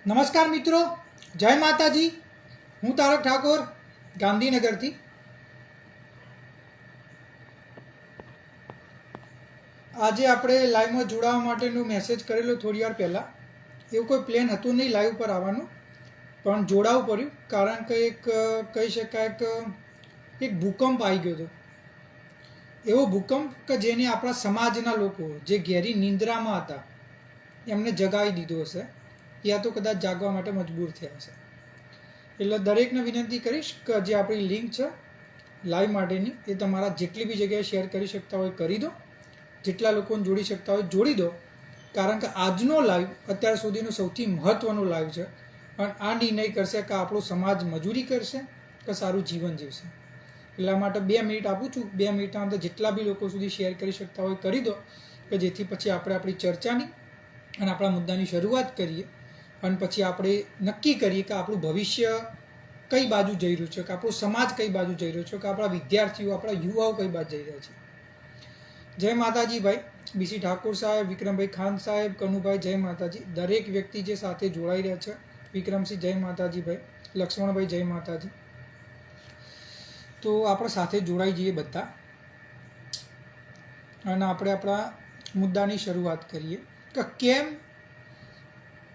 નમસ્કાર મિત્રો, જય માતાજી. હું તારક ઠાકોર ગાંધીનગરથી. આજે આપણે લાઈવમાં જોડાવા માટેનો મેસેજ કરેલો થોડી વાર પહેલાં. એવું કોઈ પ્લેન હતું નહીં લાઈવ પર આવવાનું, પણ જોડાવવું પડ્યું કારણ કે એક કહી શકાય કે એક ભૂકંપ આવી ગયો હતો. એવો ભૂકંપ કે જેને આપણા સમાજના લોકો જે ઘેરી નિંદ્રામાં હતા એમને જગાવી દીધો હશે, યા તો કદાચ જાગવા માટે મજબૂર થયા હશે. એટલે દરેકને વિનંતી કરીશ કે જે આપણી લિંક છે લાઈવ માટેની એ તમારા જેટલી બી જગ્યાએ શેર કરી શકતા હોય કરી દો, જેટલા લોકોને જોડી શકતા હોય જોડી દો, કારણ કે આજનો લાઈવ અત્યાર સુધીનો સૌથી મહત્ત્વનો લાઈવ છે. અને આ નિર્ણય કરશે કે આપણો સમાજ મજૂરી કરશે કે સારું જીવન જીવશે. એટલા માટે 2 મિનિટ આપું છું. 2 મિનિટના અંદર જેટલા બી લોકો સુધી શેર કરી શકતા હોય કરી દો, કે જેથી પછી આપણે આપણી ચર્ચાની અને આપણા મુદ્દાની શરૂઆત કરીએ અને પછી આપણે નક્કી કરીએ કે આપણું ભવિષ્ય કઈ બાજુ જઈ રહ્યું છે, કે આપણો સમાજ કઈ બાજુ જઈ રહ્યો છે, કે આપણા વિદ્યાર્થીઓ આપણા યુવાઓ કઈ બાજુ જઈ રહ્યા છે. જય માતાજી ભાઈ બીસી ઠાકોર સાહેબ, વિક્રમભાઈ ખાન સાહેબ, કનુભાઈ જય માતાજી. દરેક વ્યક્તિ જે સાથે જોડાઈ રહ્યા છે, વિક્રમસિંહ જય માતાજી ભાઈ, લક્ષ્મણભાઈ જય માતાજી. તો આપણે સાથે જોડાઈ જઈએ બધા અને આપણે આપણા મુદ્દાની શરૂઆત કરીએ કે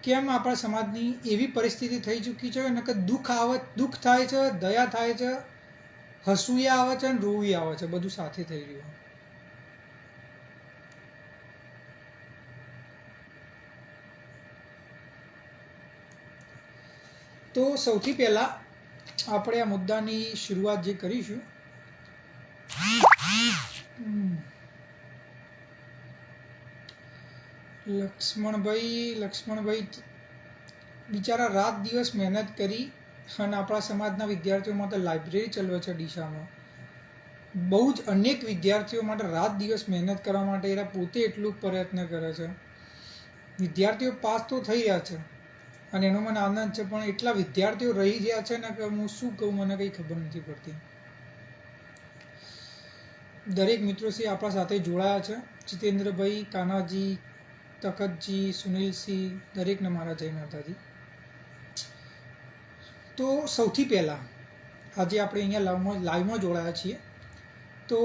કેમ આપણા સમાજની એવી પરિસ્થિતિ થઈ ચૂકી છે અને કે દુઃખ થાય છે, દયા થાય છે, હસવું આવે છે અને રોવું આવે છે, બધું સાથે થઈ રહ્યું. તો સૌથી પહેલાં આપણે આ મુદ્દાની શરૂઆત જે કરીશું, લક્ષ્મણભાઈ બિચારા રાત દિવસ મહેનત કરી અને આપણા સમાજના વિદ્યાર્થીઓ માટે લાઇબ્રેરી ચલાવે છે ડીસામાં. બહુ જ અનેક વિદ્યાર્થીઓ માટે રાત દિવસ મહેનત કરવા માટે એ પોતે એટલું પ્રયત્ન કરે છે. વિદ્યાર્થીઓ પાસ તો થઈ રહ્યા છે અને એનો મને આનંદ છે, પણ એટલા વિદ્યાર્થીઓ રહી ગયા છે ને કે હું શું કહું, મને કંઈ ખબર નથી પડતી. દરેક મિત્રો શ્રી આપણા સાથે જોડાયા છે. જીતેન્દ્રભાઈ, કાનાજી, તખતજી, સુનિલસિંહ, દરેકને મારા જય માતાજી. તો સૌથી પહેલાં આજે આપણે અહીંયા લાઈવમાં જોડાયા છીએ. તો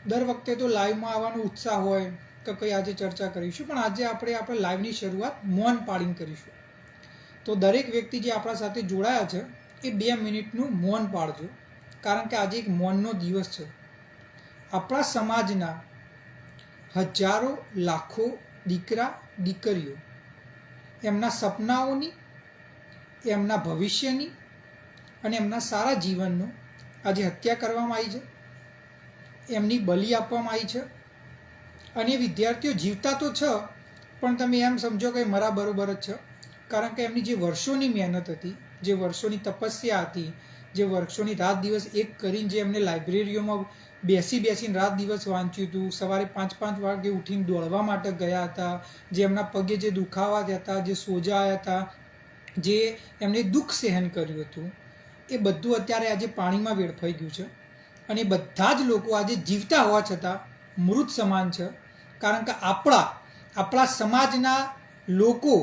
દર વખતે તો લાઈવમાં આવવાનો ઉત્સાહ હોય કે કંઈ આજે ચર્ચા કરીશું, પણ આજે આપણે લાઈવની શરૂઆત મૌન પાડીને કરીશું. તો દરેક વ્યક્તિ જે આપણા સાથે જોડાયા છે એ 2 મિનિટનું મૌન પાડજો, કારણ કે આજે એક મૌનનો દિવસ છે. આપણા સમાજના હજારો લાખો દીકરા દીકરીઓ એમના સપનાઓની, એમના ભવિષ્યની અને એમના સારા જીવનનું આજે હત્યા કરવામાં આવી છે, એમની બલિ આપવામાં આવી છે. અને વિદ્યાર્થીઓ જીવતા તો છે, પણ તમે એમ સમજો કે મરા બરોબર જ છે, કારણ કે એમની જે વર્ષોની મહેનત હતી, જે વર્ષોની તપસ્યા હતી, જે વર્ષોની રાત દિવસ એક કરીને જે એમને લાઇબ્રેરીઓમાં બેસીને રાત દિવસ વાંચ્યું હતું, સવારે 5-5 વાગે ઉઠીને દોડવા માટે ગયા હતા, જે એમના પગે જે દુખાવા હતા, જે સોજા આવ્યા હતા, જે એમને દુઃખ સહન કર્યું હતું, એ બધું અત્યારે આજે પાણીમાં વેડફાઈ ગયું છે. અને બધા જ લોકો આજે જીવતા હોવા છતાં મૃત સમાન છે, કારણ કે આપણા સમાજના લોકો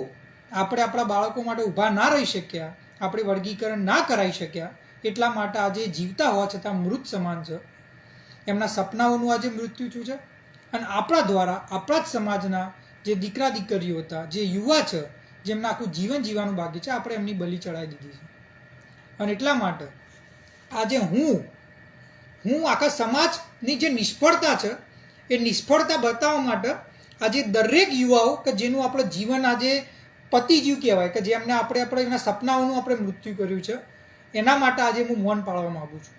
આપણે આપણા બાળકો માટે ઊભા ના રહી શક્યા, આપણે વર્ગીકરણ ના કરાવી શક્યા, એટલા માટે આજે જીવતા હોવા છતાં મૃત સમાન છે. એમના સપનાઓનું આજે મૃત્યુ થયું છે. અને આપણા દ્વારા આપણા જ સમાજના જે દીકરા દીકરીઓ હતા, જે યુવા છે, જેમને આખું જીવન જીવવાનું બાકી છે, આપણે એમની બલિ ચડાવી દીધી છે. અને એટલા માટે આજે હું આખા સમાજની જે નિષ્ફળતા છે એ નિષ્ફળતા બતાવવા માટે આજે દરેક યુવાઓ કે જેનું આપણે જીવન આજે પતિજીવ કહેવાય, કે જેમને આપણે એના સપનાઓનું આપણે મૃત્યુ કર્યું છે, એના માટે આજે હું મૌન પાળવા માગું છું.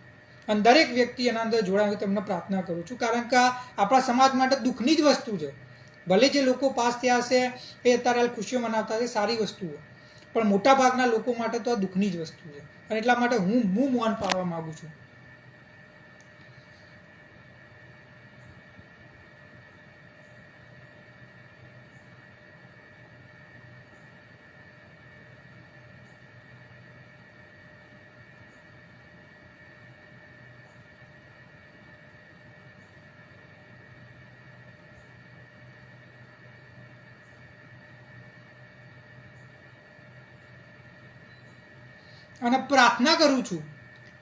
અને દરેક વ્યક્તિ એના અંદર જોડાય તેમને પ્રાર્થના કરું છું, કારણ કે આપણા સમાજ માટે દુઃખની જ વસ્તુ છે. ભલે જે લોકો પાસ થયા હશે એ અત્યારે ખુશીઓ મનાવતા હશે, સારી વસ્તુ છે, પણ મોટાભાગના લોકો માટે તો આ દુઃખની જ વસ્તુ છે. અને એટલા માટે હું મૌન પાળવા માગું છું. અને પ્રાર્થના કરું છું,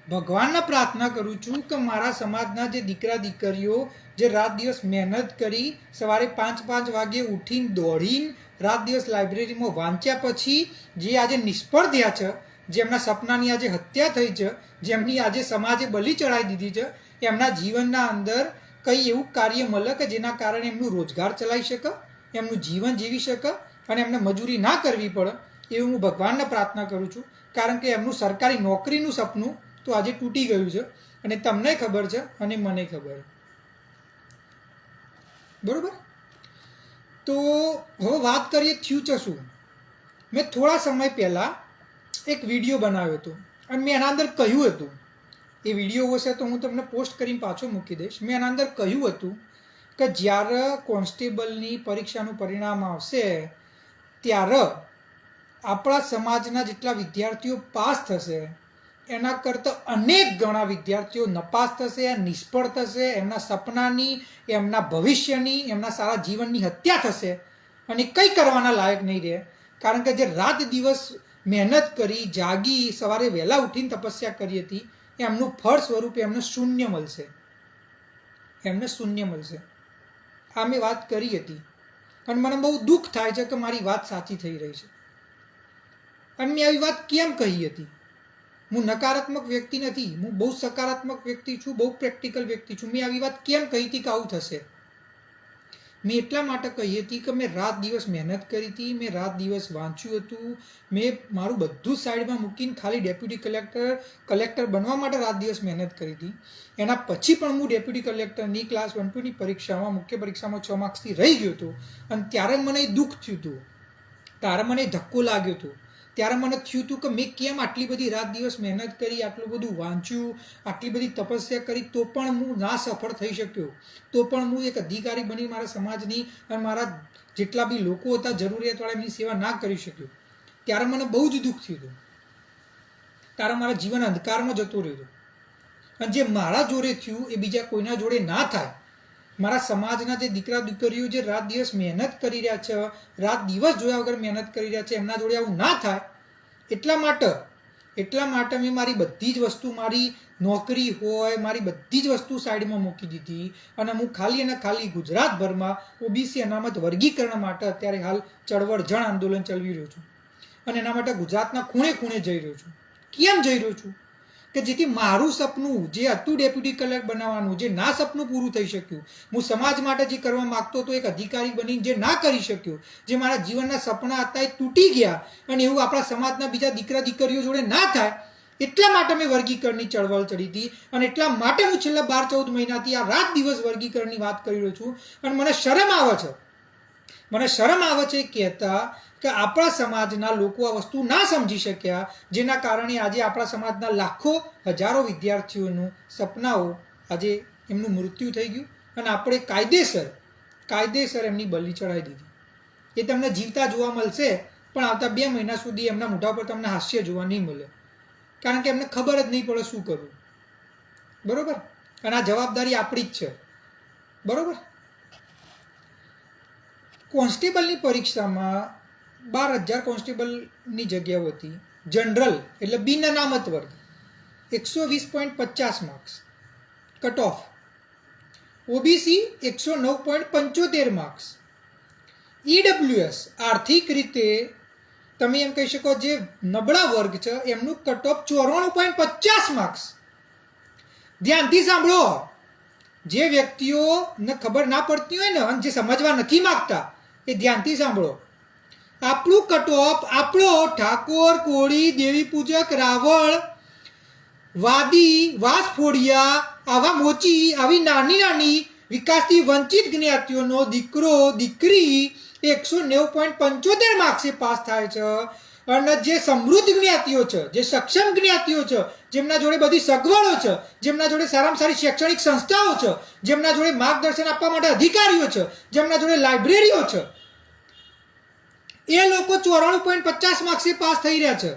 ભગવાનને પ્રાર્થના કરું છું કે મારા સમાજના જે દીકરા દીકરીઓ જે રાત દિવસ મહેનત કરી સવારે 5 વાગે ઉઠીને દોડીને રાત દિવસ લાઇબ્રેરીમાં વાંચ્યા પછી જે આજે નિષ્ફળ થયા છે, જેમના સપનાની આજે હત્યા થઈ છે, જેમની આજે સમાજે બલી ચડાવી દીધી છે, એમના જીવનના અંદર કંઈ એવું કાર્ય મળે કે જેના કારણે એમનું રોજગાર ચલાવી શકે, એમનું જીવન જીવી શકે અને એમને મજૂરી ના કરવી પડે, એવું હું ભગવાનને પ્રાર્થના કરું છું. કારણ કે એમનું સરકારી નોકરીનું સપનું તો આજે તૂટી ગયું છે અને તમને ખબર છે અને મને ખબર. બરોબર. તો હવે વાત કરીએ ફ્યુચર શું. મેં થોડા સમય પહેલાં એક વિડીયો બનાવ્યો હતો અને મેં એના અંદર કહ્યું હતું, એ વિડીયો હશે તો હું તમને પોસ્ટ કરીને પાછો મૂકી દઈશ. મેં એના અંદર કહ્યું હતું કે જ્યારે કોન્સ્ટેબલની પરીક્ષાનું પરિણામ આવશે ત્યારે આપણા સમાજના જેટલા વિદ્યાર્થીઓ પાસ થશે એના કરતાં અનેક ગણા વિદ્યાર્થીઓ નપાસ થશે, નિષ્ફળ થશે, એમના સપનાની, એમના ભવિષ્યની, એમના સારા જીવનની હત્યા થશે અને કંઈ કરવાના લાયક નહીં રહે. કારણ કે જે રાત દિવસ મહેનત કરી, જાગી, સવારે વહેલા ઉઠીને તપસ્યા કરી હતી, એમનું ફળ સ્વરૂપે એમને શૂન્ય મળશે. એમને શૂન્ય મળશે. આ મેં વાત કરી હતી અને મને બહુ દુઃખ થાય છે કે મારી વાત સાચી થઈ રહી છે. અને મેં આવી વાત કેમ કહી હતી? હું નકારાત્મક વ્યક્તિ નથી, હું બહુ સકારાત્મક વ્યક્તિ છું, બહુ પ્રેક્ટિકલ વ્યક્તિ છું. મેં આવી વાત કેમ કહી હતી કે આવું થશે? મેં એટલા માટે કહી હતી કે મેં રાત દિવસ મહેનત કરી હતી, મેં રાત દિવસ વાંચ્યું હતું, મેં મારું બધું સાઈડમાં મૂકીને ખાલી ડેપ્યુટી કલેક્ટર બનવા માટે રાત દિવસ મહેનત કરી હતી. એના પછી પણ હું ડેપ્યુટી કલેક્ટરની ક્લાસ 1-2ની પરીક્ષામાં, મુખ્ય પરીક્ષામાં 6 માર્ક્સથી રહી ગયો હતો. અને ત્યારે મને દુઃખ થયું હતું, ત્યારે મને ધક્કો લાગ્યો હતો, ત્યારે મને થયું હતું કે મેં કેમ આટલી બધી રાત દિવસ મહેનત કરી, આટલું બધું વાંચ્યું, આટલી બધી તપસ્યા કરી, તો પણ હું ના સફળ થઈ શક્યો, તો પણ હું એક અધિકારી બની મારા સમાજની અને મારા જેટલા બી લોકો હતા જરૂરિયાતવાળા એમની સેવા ના કરી શક્યો. ત્યારે મને બહુ જ દુઃખ થયું હતું, ત્યારે મારા જીવન અંધકારમાં જતો રહ્યો. અને જે મારા જોડે થયું એ બીજા કોઈના જોડે ના થાય. મારા સમાજના જે દીકરા દીકરીઓ જે રાત દિવસ મહેનત કરી રહ્યા છે, રાત દિવસ જોયા વગર મહેનત કરી રહ્યા છે, એમના જોડે આવું ના થાય એટલા માટે મેં મારી બધી જ વસ્તુ, મારી નોકરી હોય, મારી બધી જ વસ્તુ સાઈડમાં મૂકી દીધી અને હું ખાલી અને ખાલી ગુજરાતભરમાં ઓબીસી અનામત વર્ગીકરણ માટે અત્યારે હાલ ચળવળ જન આંદોલન ચલાવી રહ્યો છું. અને એના માટે ગુજરાતના ખૂણે ખૂણે જઈ રહ્યો છું. કેમ જઈ રહ્યો છું? કે જેથી મારું સપનું જે હતું ડેપ્યુટી કલેક્ટર બનાવવાનું, જે ના સપનું પૂરું થઈ શક્યું, હું સમાજ માટે જે કરવા માગતો હતો એક અધિકારી બનીને જે ના કરી શક્યો, જે મારા જીવનના સપના હતા એ તૂટી ગયા, અને એવું આપણા સમાજના બીજા દીકરા દીકરીઓ જોડે ના થાય એટલા માટે મેં વર્ગીકરણની ચળવળ ચડી હતી. અને એટલા માટે હું છેલ્લા 12-14 મહિનાથી આ રાત દિવસ વર્ગીકરણની વાત કરી રહ્યો છું. અને મને શરમ આવે છે કહેતા કે આપણા સમાજના લોકો આ વસ્તુ ના સમજી શક્યા, જેના કારણે આજે આપણા સમાજના લાખો હજારો વિદ્યાર્થીઓનું સપનાઓ આજે એમનું મૃત્યુ થઈ ગયું અને આપણે કાયદેસર એમની બલી ચડાવી દીધી. એ તમને જીવતા જોવા મળશે, પણ આવતા 2 મહિના સુધી એમના મોઢા પર તમને હાસ્ય જોવા નહીં મળે, કારણ કે એમને ખબર જ નહીં પડે શું કરવું. બરોબર. અને આ જવાબદારી આપણી જ છે. બરોબર. કોન્સ્ટેબલની પરીક્ષામાં 12,000 કોન્સ્ટેબલની જગ્યાઓ હતી. જનરલ એટલે બિન અનામત વર્ગ 120.50 marks cut off, OBC 109.75 marks, EWS આર્થિક રીતે તમે એમ કહી શકો જે નબળા વર્ગ છે એમનું કટ ઓફ 94.50 માર્ક્સ. ધ્યાનથી સાંભળો, જે વ્યક્તિઓને ખબર ના પડતી હોય ને અને જે સમજવા નથી માગતા એ ધ્યાનથી સાંભળો. આપણું કટ ઓફ, આપણો ઠાકોર, કોળી, દેવી પૂજક, રાવળ, વાદી, વાસફોડિયા, આવા મોચી, આવી નાની વિકાસથી વંચિત જ્ઞાતિઓનો દીકરો દીકરી 109.75 માર્ક્સે પાસ થાય છે. અને જે સમૃદ્ધ જ્ઞાતિઓ છે, જે સક્ષમ જ્ઞાતિઓ છે, જેમના જોડે બધી સગવડો છે, જેમના જોડે સારામાં સારી શૈક્ષણિક સંસ્થાઓ છે, જેમના જોડે માર્ગદર્શન આપવા માટે અધિકારીઓ છે, જેમના જોડે લાઇબ્રેરીઓ છે, એ લોકો 94.50 માર્ક્સે પાસ થઈ રહ્યા છે.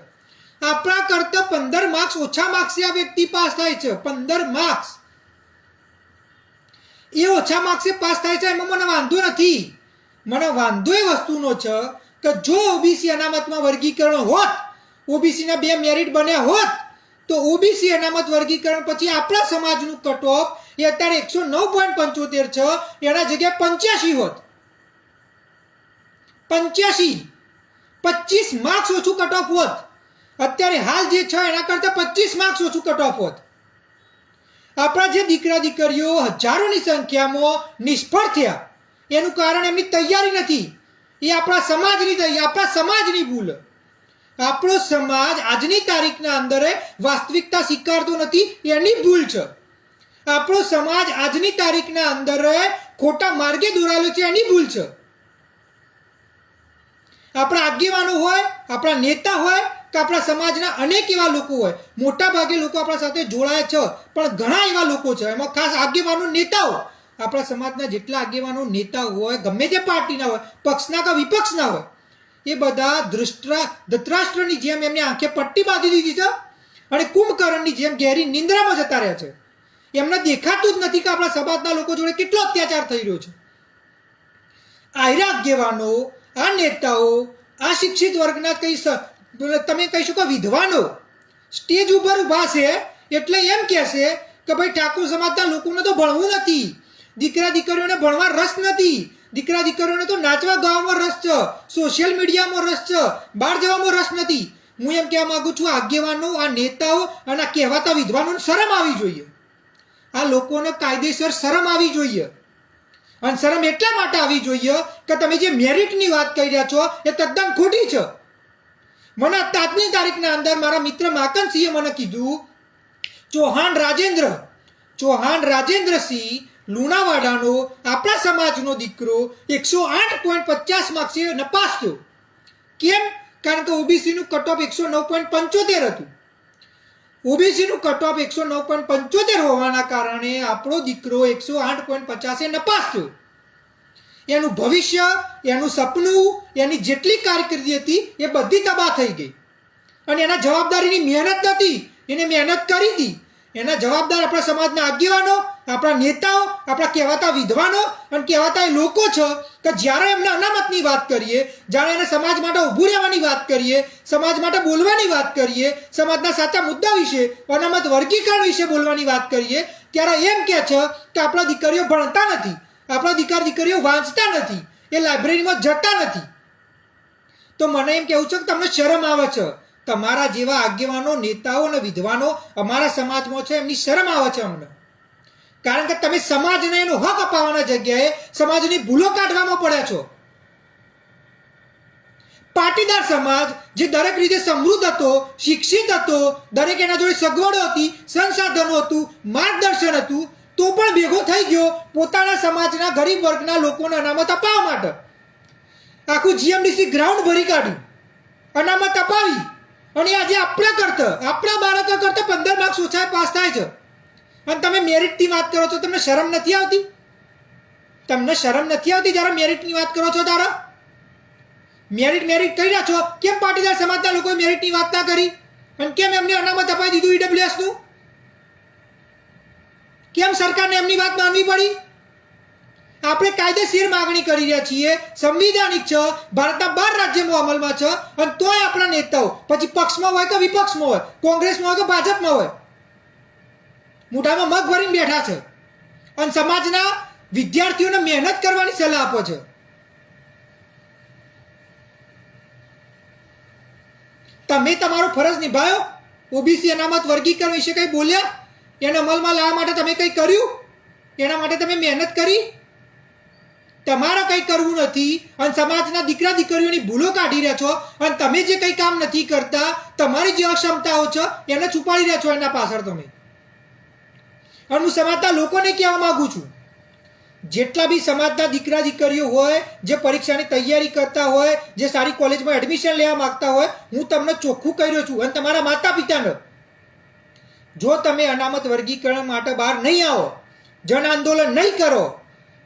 આપણા કરતા 15 માર્ક્સ ઓછા માર્ક્સે આ વ્યક્તિ પાસ થાય છે. 15 માર્ક્સ એ ઓછા માર્ક્સે પાસ થાય છે. એમાં મને વાંધો નથી. મને વાંધો એ વસ્તુનો છે કે જો ઓબીસી અનામતમાં વર્ગીકરણ હોત ઓબીસીના 2 મેરિટ બન્યા હોત તો ઓબીસી અનામત વર્ગીકરણ પછી આપણા સમાજનું કટ ઓફ એ અત્યારે 109.75 છે, એના જગ્યાએ 85 હોત. 85 25 માર્ક્સ ઓછું કટ ઓફ હોત. અત્યારે હાલ જે છે એના કરતાં 25 માર્ક્સ ઓછું કટ ઓફ હોત. આપણા જે દીકરા દીકરીઓ હજારોની સંખ્યામાં નિષ્ફળ થયા એનું કારણ એમની તૈયારી નથી. એ આપણા સમાજની ભૂલ. આપણો સમાજ આજની તારીખના અંદર વાસ્તવિકતા સ્વીકારતો નથી, એની ભૂલ છે. આપણો સમાજ આજની તારીખના અંદર ખોટા માર્ગે દોરાયેલો છે, એની ભૂલ છે. આપણા આગેવાનો હોય, આપણા નેતા હોય કે આપણા સમાજના અનેક એવા લોકો હોય, મોટા ભાગે લોકો આપણા સાથે જોડાયા છે, પણ ઘણા એવા લોકો છે, એમાં ખાસ આગેવાનો નેતાઓ, આપણા સમાજના જેટલા આગેવાનો નેતાઓ હોય, ગમે તે પાર્ટીના હોય, પક્ષના કે વિપક્ષના હોય, એ બધા ધૃતરાષ્ટ્રની જેમ એમની આંખે પટ્ટી બાંધી દીધી છે અને કુંભકર્ણની જેમ ગહેરી નિંદ્રામાં જતા રહ્યા છે. એમને દેખાતું જ નથી કે આપણા સમાજના લોકો જોડે કેટલો અત્યાચાર થઈ રહ્યો છે. આયરા આગેવાનો, આ નેતાઓ, આ શિક્ષિત વર્ગના તમે કહી શકો વિદ્વાનો સ્ટેજ ઉપર ઊભા છે એટલે એમ કહેશે કે ભાઈ ઠાકોર સમાજના લોકોને તો ભણવું નથી, દીકરા દીકરીઓને ભણવા રસ નથી, દીકરા દીકરીઓને તો નાચવા ગાવામાં રસ છે, સોશિયલ મીડિયામાં રસ છે, બહાર જવામાં રસ નથી. હું એમ કહેવા માંગુ છું, આગેવાનો, આ નેતાઓ અને આ કહેવાતા વિદ્વાનોને શરમ આવી જોઈએ. આ લોકોને કાયદેસર શરમ આવી જોઈએ. અને શરમ એટલા માટે આવી જોઈએ કે તમે જે મેરિટની વાત કરી રહ્યા છો એ તદ્દન ખોટી છે. મને આજની તારીખના અંદર મારા મિત્ર માકનસિંહે મને કીધું, ચૌહાણ રાજેન્દ્રસિંહ લુણાવાડાનો આપણા સમાજનો દીકરો 108.50 માર્ક્સે નપાસ થયો. કેમ? કારણ કે ઓબીસીનું કટ ઓફ 109.75 હતું. ઓબીસીનું કટ ઓફ 109.75 હોવાના કારણે આપણો દીકરો 108.50 નપાસ થયો. એનું ભવિષ્ય, એનું સપનું, એની જેટલી કારકિર્દી હતી એ બધી તબાહ થઈ ગઈ. અને એના જવાબદારીની મહેનત નથી, એને મહેનત કરી હતી. એના જવાબદાર આપણા સમાજના આગેવાનો, આપણા નેતાઓ, આપણા કહેવાતા વિદ્વાનો અને કહેવાતા એ લોકો છે કે જ્યારે એમને અનામતની વાત કરીએ, જ્યારે એને સમાજ માટે ઊભું રહેવાની વાત કરીએ, સમાજ માટે બોલવાની વાત કરીએ, સમાજના સાચા મુદ્દા વિશે, અનામત વર્ગીકરણ વિશે બોલવાની વાત કરીએ, ત્યારે એમ કહે છે કે આપણા દીકરીઓ ભણતા નથી, આપણા દીકરીઓ વાંચતા નથી, એ લાઇબ્રેરીમાં જતા નથી. તો મને એમ કહેવું છે કે તમને શરમ આવે છે. તમારા જેવા આગેવાનો, નેતાઓ અને વિદ્વાનો અમારા સમાજમાં છે, એમની શરમ આવે છે અમને. કારણ કે તમે સમાજને એનો હક અપાવવાના જગ્યાએ સમાજની ભૂલો કાઢવામાં પડ્યા છો. પાટીદાર સમાજ જે દરેક રીતે સમૃદ્ધ હતો, શિક્ષિત હતો, દરેક એના જોડે સગવડો હતી, સંસાધનો હતું, માર્ગદર્શન હતું, તો પણ ભેગો થઈ ગયો પોતાના સમાજના ગરીબ વર્ગના લોકોને અનામત અપાવવા માટે. આખું જીએમડીસી ગ્રાઉન્ડ ભરી કાઢ્યું, અનામત અપાવી. અને આજે આપણા બાળકો કરતા 15 માર્ક્સ ઓછા પાસ થાય છે. અને તમે મેરિટની વાત કરો છો, તમને શરમ નથી આવતી? તમને શરમ નથી આવતી જ્યારે મેરિટની વાત કરો છો? તારા મેરિટ કરી રહ્યા છો. કેમ પાટીદાર સમાજના લોકોએ મેરિટની વાત ના કરી? અને કેમ એમને અનામત અપાઈ દીધું ઈડબ્લ્યુએસનું? કેમ સરકારને એમની વાત માનવી પડી? આપણે કાયદેસર માગણી કરી રહ્યા છીએ, સંવિધાનિક છે, ભારતના 12 રાજ્યમાં અમલમાં છે, અને તોય આપણા નેતાઓ પછી પક્ષમાં હોય કે વિપક્ષમાં હોય, કોંગ્રેસમાં હોય કે ભાજપમાં હોય, મોઢામાં મગ ભરીને બેઠા છે અને સમાજના વિદ્યાર્થીઓને મહેનત કરવાની સલાહ આપો છે. તમે તમારો ફરજ નિભાવ્યો? ઓબીસી અનામત વર્ગીકરણ વિશે કંઈ બોલ્યા? એને અમલમાં લાવવા માટે તમે કંઈ કર્યું? એના માટે તમે મહેનત કરી? તમારે કંઈ કરવું નથી અને સમાજના દીકરા દીકરીઓની ભૂલો કાઢી રહ્યા છો. અને તમે જે કંઈ કામ નથી કરતા, તમારી જે અક્ષમતાઓ છે એને છુપાડી રહ્યા છો એના પાછળ તમે. અને હું સમાજના લોકોને કહેવા માંગુ છું, જેટલા બી સમાજના દીકરા દીકરીઓ હોય, જે પરીક્ષાની તૈયારી કરતા હોય, જે સારી કોલેજમાં એડમિશન લેવા માંગતા હોય, હું તમને ચોખ્ખું કહી રહ્યો છું. અને તમારા માતા પિતાને, જો તમે અનામત વર્ગીકરણ માટે બહાર નહીં આવો, જન આંદોલન નહીં કરો,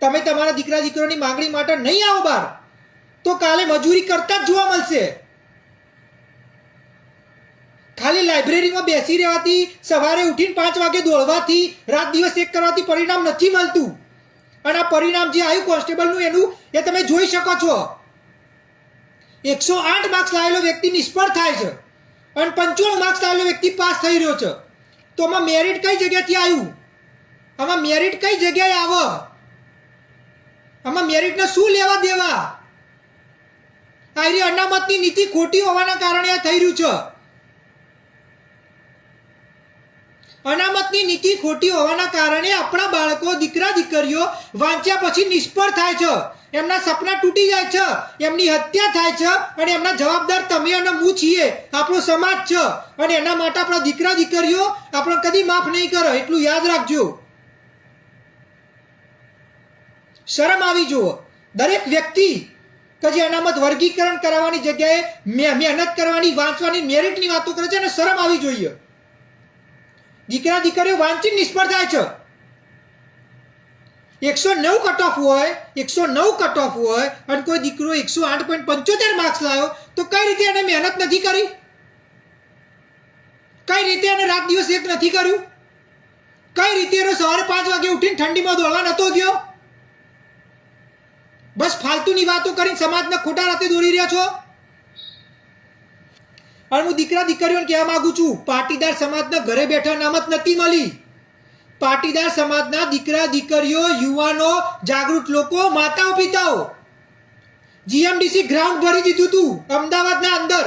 તમે તમારા દીકરા દીકરીઓની માંગણી માટે નહીં આવો બહાર, તો કાલે મજૂરી કરતા જ જોવા મળશે. ખાલી લાઇબ્રેરીમાં બેસી રહેવાથી, સવારે ઉઠીને 5 વાગે દોડવાથી, રાત દિવસ એક કરવાથી પરિણામ નથી મળતું. અને આ પરિણામ જે આવ્યું કોન્સ્ટેબલનું, એનું એ તમે જોઈ શકો છો. 108 માર્ક્સ લાવેલો વ્યક્તિ નિષ્ફળ થાય છે અને 95 માર્ક્સ લાવેલો વ્યક્તિ પાસ થઈ રહ્યો છે, તો આમાં મેરિટ કઈ જગ્યાથી આવ્યું? આમાં મેરિટ કઈ જગ્યાએ આવે? આમાં મેરિટને શું લેવા દેવા? આ અનામતની નીતિ ખોટી હોવાના કારણે આ થઈ રહ્યું છે. અનામતની નીતિ ખોટી હોવાના કારણે આપણા બાળકો, દીકરા દીકરીઓ વાંચ્યા પછી નિષ્ફળ થાય છે, એમના સપના તૂટી જાય છે, એમની હત્યા થાય છે, અને એમના જવાબદાર તમે અને હું છીએ, આપણો સમાજ છે. અને એના માટે આપણા દીકરા દીકરીઓ આપણે કદી માફ નહીં કરે, એટલું યાદ રાખજો. શરમ આવી જુઓ. દરેક વ્યક્તિ કે જે અનામત વર્ગીકરણ કરાવવાની જગ્યાએ મહેનત કરવાની, વાંચવાની, મેરિટની વાતો કરે છે, અને શરમ આવી જોઈએ. દીકરા દીકરીઓ વાંચી નિષ્ફળ થાય છે. 109 કટ ઓફ હોય, 109 કટ ઓફ હોય, અને કોઈ દીકરો 108.75 માર્ક્સ લાવ્યો, તો કઈ રીતે એને મહેનત નથી કરી? કઈ રીતે એને રાત દિવસ એક નથી કર્યું? કઈ રીતે એનો સવારે 5 વાગે ઉઠીને ઠંડીમાં દોડવા નતો ગયો? બસ ફાલતુની વાતો કરીને સમાજને ખોટા રાતે દોરી રહ્યા છો. અને હું દીકરા દીકરીઓને કહેવા માંગુ છું, પાટીદાર સમાજના ઘરે બેઠા અનામત નથી મળી. પાટીદાર સમાજના દીકરા દીકરીઓ, યુવાનો, જાગૃત લોકો, માતાઓ પિતાઓ જીએમડીસી ગ્રાઉન્ડ ભરી દીધું હતું અમદાવાદના અંદર.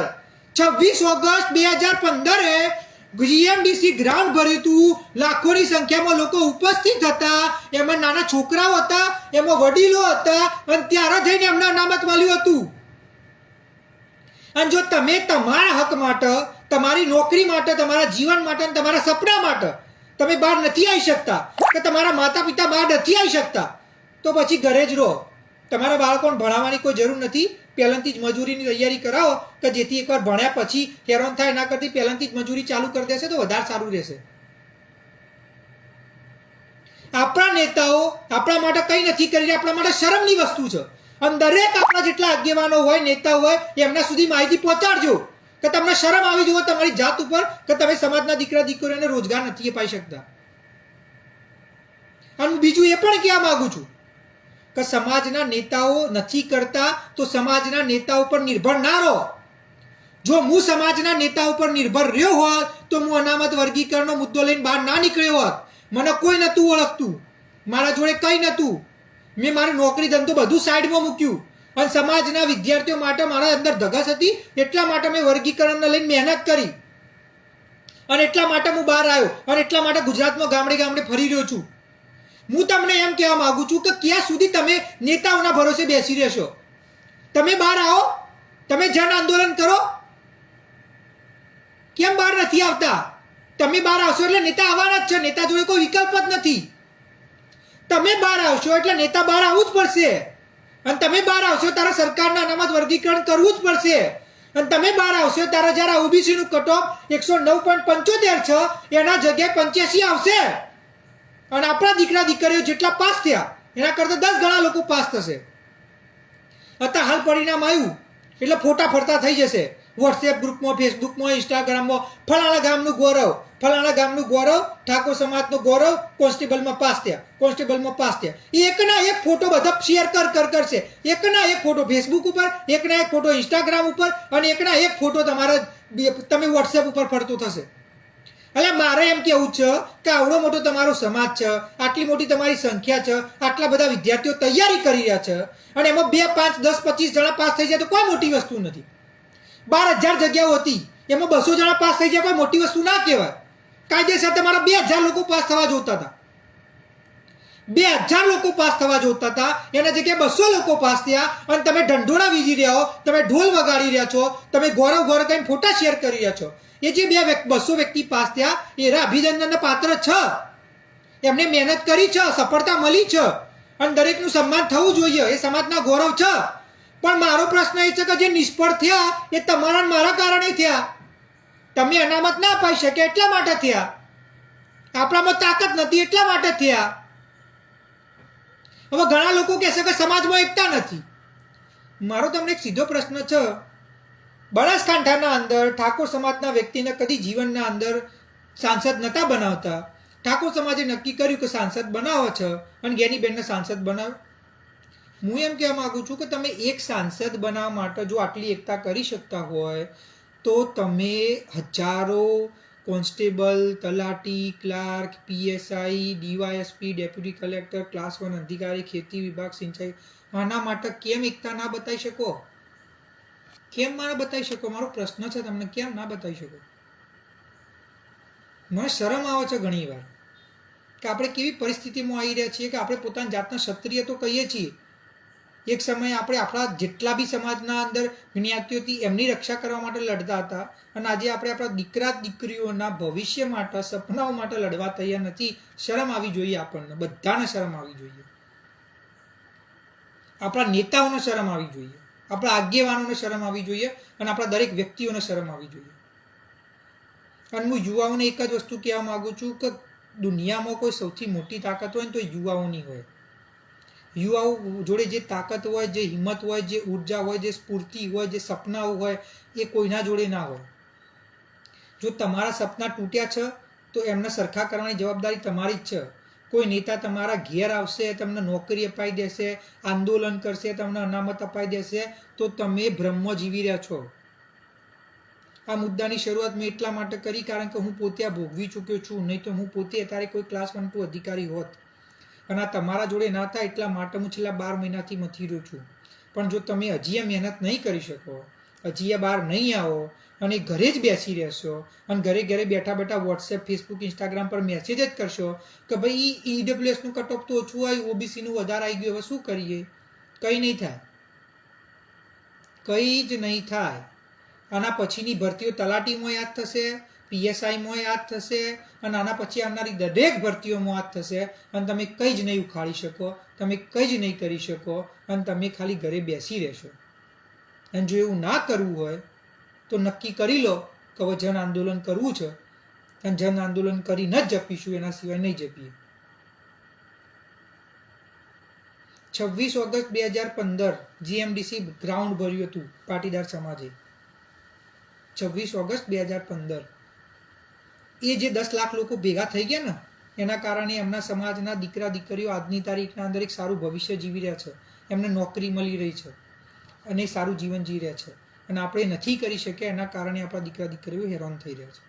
26 ઓગસ્ટ 2015 જીએમડીસી ગ્રાઉન્ડ ભર્યું હતું. લાખોની સંખ્યામાં લોકો ઉપસ્થિત હતા. એમાં નાના છોકરાઓ હતા, એમાં વડીલો હતા, અને ત્યારે જઈને એમને અનામત મળ્યું હતું. અને જો તમે તમારા હક માટે, તમારી નોકરી માટે, તમારા જીવન માટે, તમારા સપના માટે તમે બહાર નથી આવી શકતા, કે તમારા માતા પિતા બહાર નથી આવી શકતા, તો પછી ઘરે જ રહો. તમારા બાળકોને ભણાવવાની કોઈ જરૂર નથી. પહેલાંથી જ મજૂરીની તૈયારી કરાવો, કે જેથી એકવાર ભણ્યા પછી હેરાન થાય ના કરતી પહેલાંથી જ મજૂરી ચાલુ કરી દેશે તો વધારે સારું રહેશે. આપણા નેતાઓ આપણા માટે કંઈ નથી કરી રહ્યા, આપણા માટે શરમની વસ્તુ છે. અને દરેક આપણા જેટલા આગેવાનો હોય, નેતાઓ હોય, એમના સુધી માહિતી પહોંચાડજો કે તમને શરમ આવી જુઓ તમારી જાત ઉપર, કે તમે સમાજના દીકરા દીકરીઓને રોજગાર નથી અપાઈ શકતા. અને બીજું એ પણ કહેવા માંગુ છું કે સમાજના નેતાઓ નથી કરતા તો સમાજના નેતાઓ પર નિર્ભર ના રહો. જો હું સમાજના નેતાઓ પર નિર્ભર રહ્યો હોત તો હું અનામત વર્ગીકરણનો મુદ્દો લઈને બહાર ના નીકળ્યો હોત. મને કોઈ નહોતું ઓળખતું, મારા જોડે કંઈ નહોતું. મેં મારી નોકરી ધંધો બધું સાઈડમાં મૂક્યું, અને સમાજના વિદ્યાર્થીઓ માટે મારા અંદર ધગસ હતી, એટલા માટે મેં વર્ગીકરણને લઈને મહેનત કરી, અને એટલા માટે હું બહાર આવ્યો, અને એટલા માટે ગુજરાતમાં ગામડે ગામડે ફરી રહ્યો છું. હું તમને એમ કહેવા માંગુ છું કે ક્યાં સુધી તમે નેતાઓના ભરોસે બેસી રહેશો? તમે બહાર આવો, તમે જન આંદોલન કરો. કેમ બહાર નથી આવતા? તમે બહાર આવશો એટલે નેતા આવવાના જ છે. નેતા જોડે કોઈ વિકલ્પ જ નથી. તમે બહાર આવશો એટલે નેતા બહાર આવવું જ પડશે. અને તમે બહાર આવશો ત્યારે સરકારના અનામત વર્ગીકરણ કરવું જ પડશે. અને તમે બહાર આવશો ત્યારે જ્યારે ઓબીસીનું કટ ઓફ 109.75 છે, એના જગ્યાએ 85 આવશે. અને આપણા દીકરા દીકરીઓ જેટલા પાસ થયા એના કરતાં 10 ગણા લોકો પાસ થશે. અત્યારે હાલ પરિણામ આવ્યું એટલે ફોટા ફરતા થઈ જશે વોટ્સએપ ગ્રુપમાં, ફેસબુકમાં, ઇન્સ્ટાગ્રામમાં. ફલાણા ગામનું ગૌરવ, ફલાણા ગામનું ગૌરવ, ઠાકોર સમાજનું ગૌરવ, કોન્સ્ટેબલમાં પાસ થયા, કોન્સ્ટેબલમાં પાસ થયા. એકના એક ફોટો બધા શેર કરશે. એકના એક ફોટો ફેસબુક ઉપર, એકના એક ફોટો ઇન્સ્ટાગ્રામ ઉપર, અને એકના એક ફોટો તમારા તમે વોટ્સએપ ઉપર ફરતો થશે. એટલે મારે એમ કેવું છે કે આવડો મોટો તમારો સમાજ છે, આટલી મોટી તમારી સંખ્યા છે, આટલા બધા વિદ્યાર્થીઓ તૈયારી કરી રહ્યા છે, અને એમાં 2, 5, 10, 25 જણા પાસ થઈ જાય તો કોઈ મોટી વસ્તુ નથી. 12,000 જગ્યાઓ હતી, એમાં 200 જણા પાસ થઈ જાય કોઈ મોટી વસ્તુ ના કહેવાય. કાયદેસર તમારા 2,000 લોકો પાસ થવા જોતા હતા. 2,000 લોકો પાસ થવા જોતા હતા, એના જગ્યાએ 200 લોકો પાસ થયા. અને તમે ઢંઢોળા વીજી રહ્યા હો, તમે ઢોલ વગાડી રહ્યા છો, તમે ગૌરવ કરીને ફોટા શેર કરી રહ્યા છો. એ જે 200 વ્યક્તિ પાસ થયા એ અભિનંદનના પાત્ર છે. એમને મહેનત કરી છે, સફળતા મળી છે, અને દરેકનું સન્માન થવું જોઈએ. એ સમાજના ગૌરવ છે. પણ મારો પ્રશ્ન એ છે કે જે નિષ્ફળ થયા એ તમારા મારા કારણે થયા. તમે અનામત ના અપાઈ શકે એટલા માટે થયા. આપણામાં તાકાત નથી એટલા માટે થયા. હવે ઘણા લોકો કહેશે કે સમાજમાં એકતા નથી. મારો તમને એક સીધો પ્રશ્ન છે. બનાસકાંઠાના અંદર ઠાકોર સમાજના વ્યક્તિને કદી જીવનના અંદર સાંસદ નહોતા બનાવતા. ઠાકોર સમાજે નક્કી કર્યું કે સાંસદ બનાવો છે, અને જ્ઞાનીબેનને સાંસદ બનાવ. હું એમ કહેવા માગું છું કે તમે એક સાંસદ બનાવવા માટે જો આટલી એકતા કરી શકતા હોય તો તમે હજારો કોન્સ્ટેબલ, તલાટી, clerk, PSI, DYSP, deputy collector, class 1 અધિકારી, ખેતી વિભાગ, સિંચાઈ, આના માટે કેમ એકતા ના બતાવી શકો? કેમ ના બતાવી શકો? મારો પ્રશ્ન છે તમને, કેમ ના બતાવી શકો? મને શરમ આવે છે ઘણી વાર કે આપણે કેવી પરિસ્થિતિમાં આવી રહ્યા છીએ કે આપણે પોતાની જાતના ક્ષત્રિય તો કહીએ છીએ. એક સમયે આપણે આપણા જેટલા બી સમાજના અંદર જ્ઞાતિઓ હતી એમની રક્ષા કરવા માટે લડતા હતા, અને આજે આપણે આપણા દીકરા દીકરીઓના ભવિષ્ય માટે, સપનાઓ માટે લડવા તૈયાર નથી. શરમ આવી જોઈએ આપણને, બધાને શરમ આવી જોઈએ. આપણા નેતાઓને શરમ આવી જોઈએ, આપણા આગેવાનોને શરમ આવી જોઈએ, અને આપણા દરેક વ્યક્તિઓને શરમ આવી જોઈએ. અને હું યુવાઓને એક જ વસ્તુ કહેવા માંગુ છું કે દુનિયામાં કોઈ સૌથી મોટી તાકાત હોય ને તો યુવાઓની હોય. યુવાઓ જોડે જે તાકાત હોય, જે હિંમત હોય, જે ઉર્જા હોય, જે સ્ફૂર્તિ હોય, જે સપનાઓ હોય, એ કોઈના જોડે ના હોય. જો તમારા સપના તૂટ્યા છે તો એમને સરખા કરવાની જવાબદારી તમારી જ છે. કોઈ નેતા તમારા ઘેર આવશે, તમને નોકરી અપાઈ દેશે, આંદોલન કરશે, તમને અનામત અપાઈ દેશે, તો તમે ભ્રમમાં જીવી રહ્યા છો. આ મુદ્દાની શરૂઆત મેં એટલા માટે કરી કારણ કે હું પોતે આ ભોગવી ચૂક્યો છું. નહીં તો હું પોતે અત્યારે કોઈ ક્લાસ 1 2 અધિકારી હોત. અને આ તમારા જોડે ના થાય એટલા માટે હું છેલ્લા 12 મહિનાથી મથી રહ્યો છું. પણ જો તમે હજી મહેનત નહીં કરી શકો, હજી બહાર નહીં આવો અને ઘરે જ બેસી રહેશો, અને ઘરે ઘરે બેઠા બેઠા વોટ્સએપ, ફેસબુક, ઇન્સ્ટાગ્રામ પર મેસેજ જ કરશો કે ભાઈ EWS નું કટ ઓફ તો ઓછું આવ્યું, OBC નું વધારે આવી ગયું, હવે શું કરીએ? કંઈ નહીં થાય, કંઈ જ નહીં થાય. આના પછીની ભરતીઓ તલાટીમાં યાદ થશે, PSIમાં યાદ થશે, અને આના પછી આવનારી દરેક ભરતીઓમાં યાદ થશે, અને તમે કંઈ જ નહીં ઉખાડી શકો, તમે કંઈ જ નહીં કરી શકો, અને તમે ખાલી ઘરે બેસી રહેશો. અને જો એવું ના કરવું હોય તો નક્કી કરી લો કે હવે જન આંદોલન કરવું છે, અને જન આંદોલન કરીને જ જપીશું, એના સિવાય નહીં જપીએ. 26 ઓગસ્ટ 2015 GMDC ગ્રાઉન્ડ ભર્યું હતું પાટીદાર સમાજે. 26 ઓગસ્ટ 2015 એ જે 10 લાખ લોકો ભેગા થઈ ગયા ને, એના કારણે એમના સમાજના દીકરા દીકરીઓ આજની તારીખના અંદર એક સારું ભવિષ્ય જીવી રહ્યા છે, એમને નોકરી મળી રહી છે, અને સારું જીવન જીવી રહ્યા છે. અને આપણે નથી કરી શક્યા, એના કારણે આપણા દીકરા દીકરીઓ હેરાન થઈ રહ્યા છે.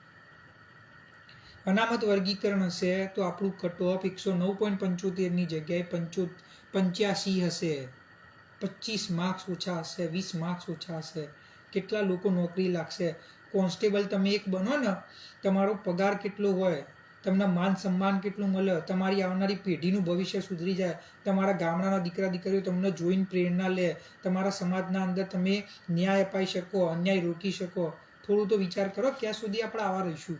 અનામત વર્ગીકરણ હશે તો આપણું કટ ઓફ 109.75 ની જગ્યાએ 85 હશે, 25 માર્ક્સ ઓછા હશે, 20 માર્ક્સ ઓછા હશે. કેટલા લોકો નોકરી લાગશે? કોન્સ્ટેબલ તમે એક બનો ને, તમારો પગાર કેટલો હોય, તમને માન સન્માન કેટલું મળે, તમારી આવનારી પેઢીનું ભવિષ્ય સુધરી જાય, તમારા ગામડાના દીકરા દીકરીઓ તમને જોઈને પ્રેરણા લે, તમારા સમાજના અંદર તમે ન્યાય અપાઈ શકો, અન્યાય રોકી શકો. થોડું તો વિચાર કરો, ક્યાં સુધી આપણે આવા રહીશું?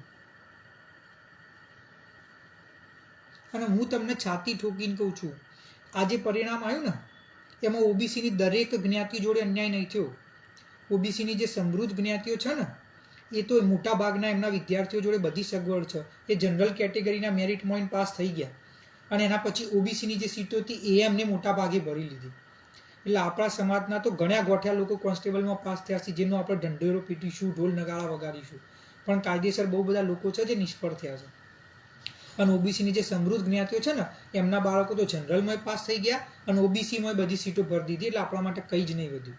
અને હું તમને છાતી ઠોકીને કહું છું, આજે પરિણામ આવ્યું ને, એમાં OBCની દરેક જ્ઞાતિ જોડે અન્યાય નહીં થયો. OBCની જે સમૃદ્ધ જ્ઞાતિઓ છે ને, એ તો મોટા ભાગના એમના વિદ્યાર્થીઓ જોડે બધી સગવડ છે. એ જનરલ કેટેગરીના મેરિટમાં પાસ થઈ ગયા, અને એના પછી OBCની જે સીટો હતી એ એમને મોટા ભાગે ભરી લીધી. એટલે આપણા સમાજના તો ઘણા ગોઠ્યા લોકો કોન્સ્ટેબલમાં પાસ થયા છે, જેનો આપણે ઢંઢેરો પીટીશું, ઢોલ નગારા વગાડીશું. પણ કાયદેસર બહુ બધા લોકો છે જે નિષ્ફળ થયા છે. અને OBCની જે સમૃદ્ધ જ્ઞાતિઓ છે ને, એમના બાળકો તો જનરલમાં પાસ થઈ ગયા, અને OBCમાં બધી સીટો ભરી દીધી. એટલે આપણા માટે કંઈ જ નહીં વધ્યું.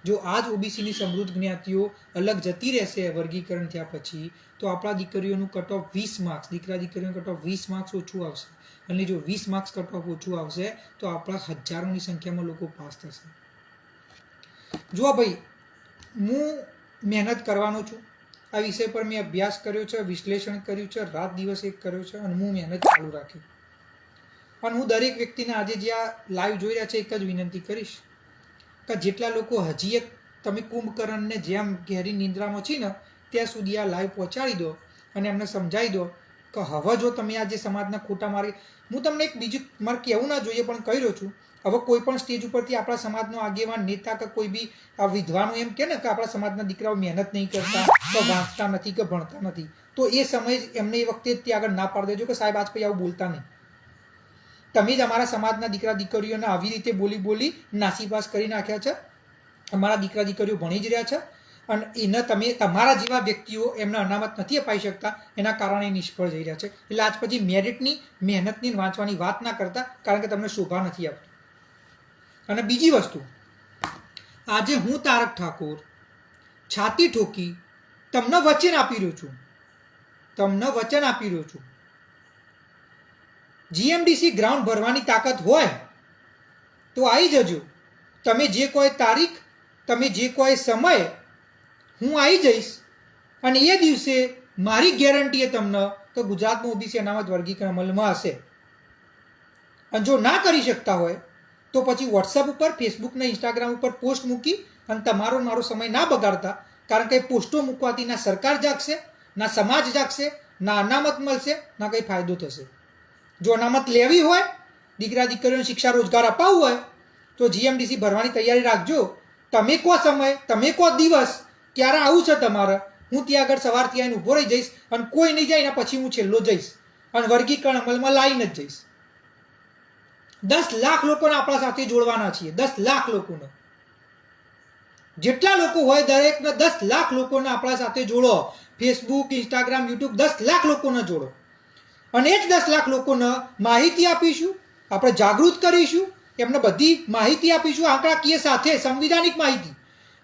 જો આ જ OBCની સમૃદ્ધ જ્ઞાતિઓ અલગ જતી રહેશે વર્ગીકરણ થયા પછી, તો આપણા દીકરીઓનું કટ ઓફ 20 માર્ક્સ, દીકરા દીકરીઓનું કટ ઓફ 20 માર્ક્સ ઓછું આવશે. અને જો 20 માર્ક્સ કટ ઓફ ઓછું આવશે તો આપણા હજારોની સંખ્યામાં લોકો પાસ થશે. જો ભાઈ, હું મહેનત કરવાનો છું, આ વિષય પર મેં અભ્યાસ કર્યો છે, વિશ્લેષણ કર્યું છે, રાત દિવસ એક કર્યો છે, અને હું મહેનત ચાલુ રાખી. અને હું દરેક વ્યક્તિને આજે જે આ લાઈવ જોઈ રહ્યા છે એક જ વિનંતી કરીશ કે જેટલા લોકો હજી એક તમે કુંભકર્ણને જેમ ગહેરી નિંદ્રામાં છે ને ત્યાં સુધી આ લાઈવ પહોંચાડી દો, અને એમને સમજાવી દો કે હવે જો તમે આ જે સમાજના ખોટા માર્ગે, હું તમને એક બીજું મારે કહેવું ના જોઈએ પણ કહી રહ્યો છું, હવે કોઈ પણ સ્ટેજ ઉપરથી આપણા સમાજનો આગેવાન નેતા કે કોઈ બી આ વિદ્વાનો એમ કહે ને કે આપણા સમાજના દીકરાઓ મહેનત નહીં કરતા, કે વાંચતા નથી, કે ભણતા નથી, તો એ સમયે એમને એ વખતે ત્યાં આગળ ના પાડી દેજો કે સાહેબ આજ પછી આવું બોલતા નહીં. તમે જ અમારા સમાજના દીકરા દીકરીઓને આવી રીતે બોલી બોલી નાસીપાસ કરી નાખ્યા છે. અમારા દીકરા દીકરીઓ ભણી જ રહ્યા છે, અને એને તમે તમારા જેવા વ્યક્તિઓ એમને અનામત નથી અપાઈ શકતા, એના કારણે નિષ્ફળ જઈ રહ્યા છે. એટલે આજ પછી મેરિટની, મહેનતની, વાંચવાની વાત ના કરતા, કારણ કે તમને શોભા નથી આપતી. અને બીજી વસ્તુ, આજે હું તારક ઠાકોર છાતી ઠોકી તમને વચન આપી રહ્યો છું, તમને વચન આપી રહ્યો છું. જીએમડીસી ગ્રાઉન્ડ ભરવાની તાકાત હોય તો આવી જજો. તમે જે કોઈ તારીખ, તમે જે કોઈ સમય, હું આવી જઈશ. અને એ દિવસે મારી ગેરંટી એ તમને કે ગુજરાતનું ઓબીસી અનામત વર્ગીકરણ અમલમાં હશે. અને જો ના કરી શકતા હોય તો પછી વોટ્સઅપ ઉપર, ફેસબુક ને ઇન્સ્ટાગ્રામ ઉપર પોસ્ટ મૂકી અને તમારો મારો સમય ના બગાડતા. કારણ કે પોસ્ટો મૂકવાથી ના સરકાર જાગશે, ના સમાજ જાગશે, ના અનામત મળશે, ના કંઈ ફાયદો થશે. જો અનામત લેવી હોય, દીકરા દીકરીઓને શિક્ષા રોજગાર અપાવવું હોય તો જીએમડીસી ભરવાની તૈયારી રાખજો. તમે કહો સમય, તમે કહો દિવસ, ક્યારે આવું છે તમારે, હું ત્યાં આગળ સવારથી આવીને ઊભો રહી જઈશ અને કોઈ નહીં જાય એના પછી હું છેલ્લો જઈશ અને વર્ગીકરણ અમલમાં લાવીને જ જઈશ. 10 લાખ લોકોને આપણા સાથે જોડવાના છીએ. 10 લાખ લોકોને, જેટલા લોકો હોય દરેકને 10 લાખ લોકોને આપણા સાથે જોડો. ફેસબુક, ઇન્સ્ટાગ્રામ, યુટ્યુબ 10 લાખ લોકોને જોડો અને એ જ 10 લાખ લોકોને માહિતી આપીશું, આપણે જાગૃત કરીશું, એમને બધી માહિતી આપીશું આંકડાકીય સાથે, સંવિધાનિક માહિતી.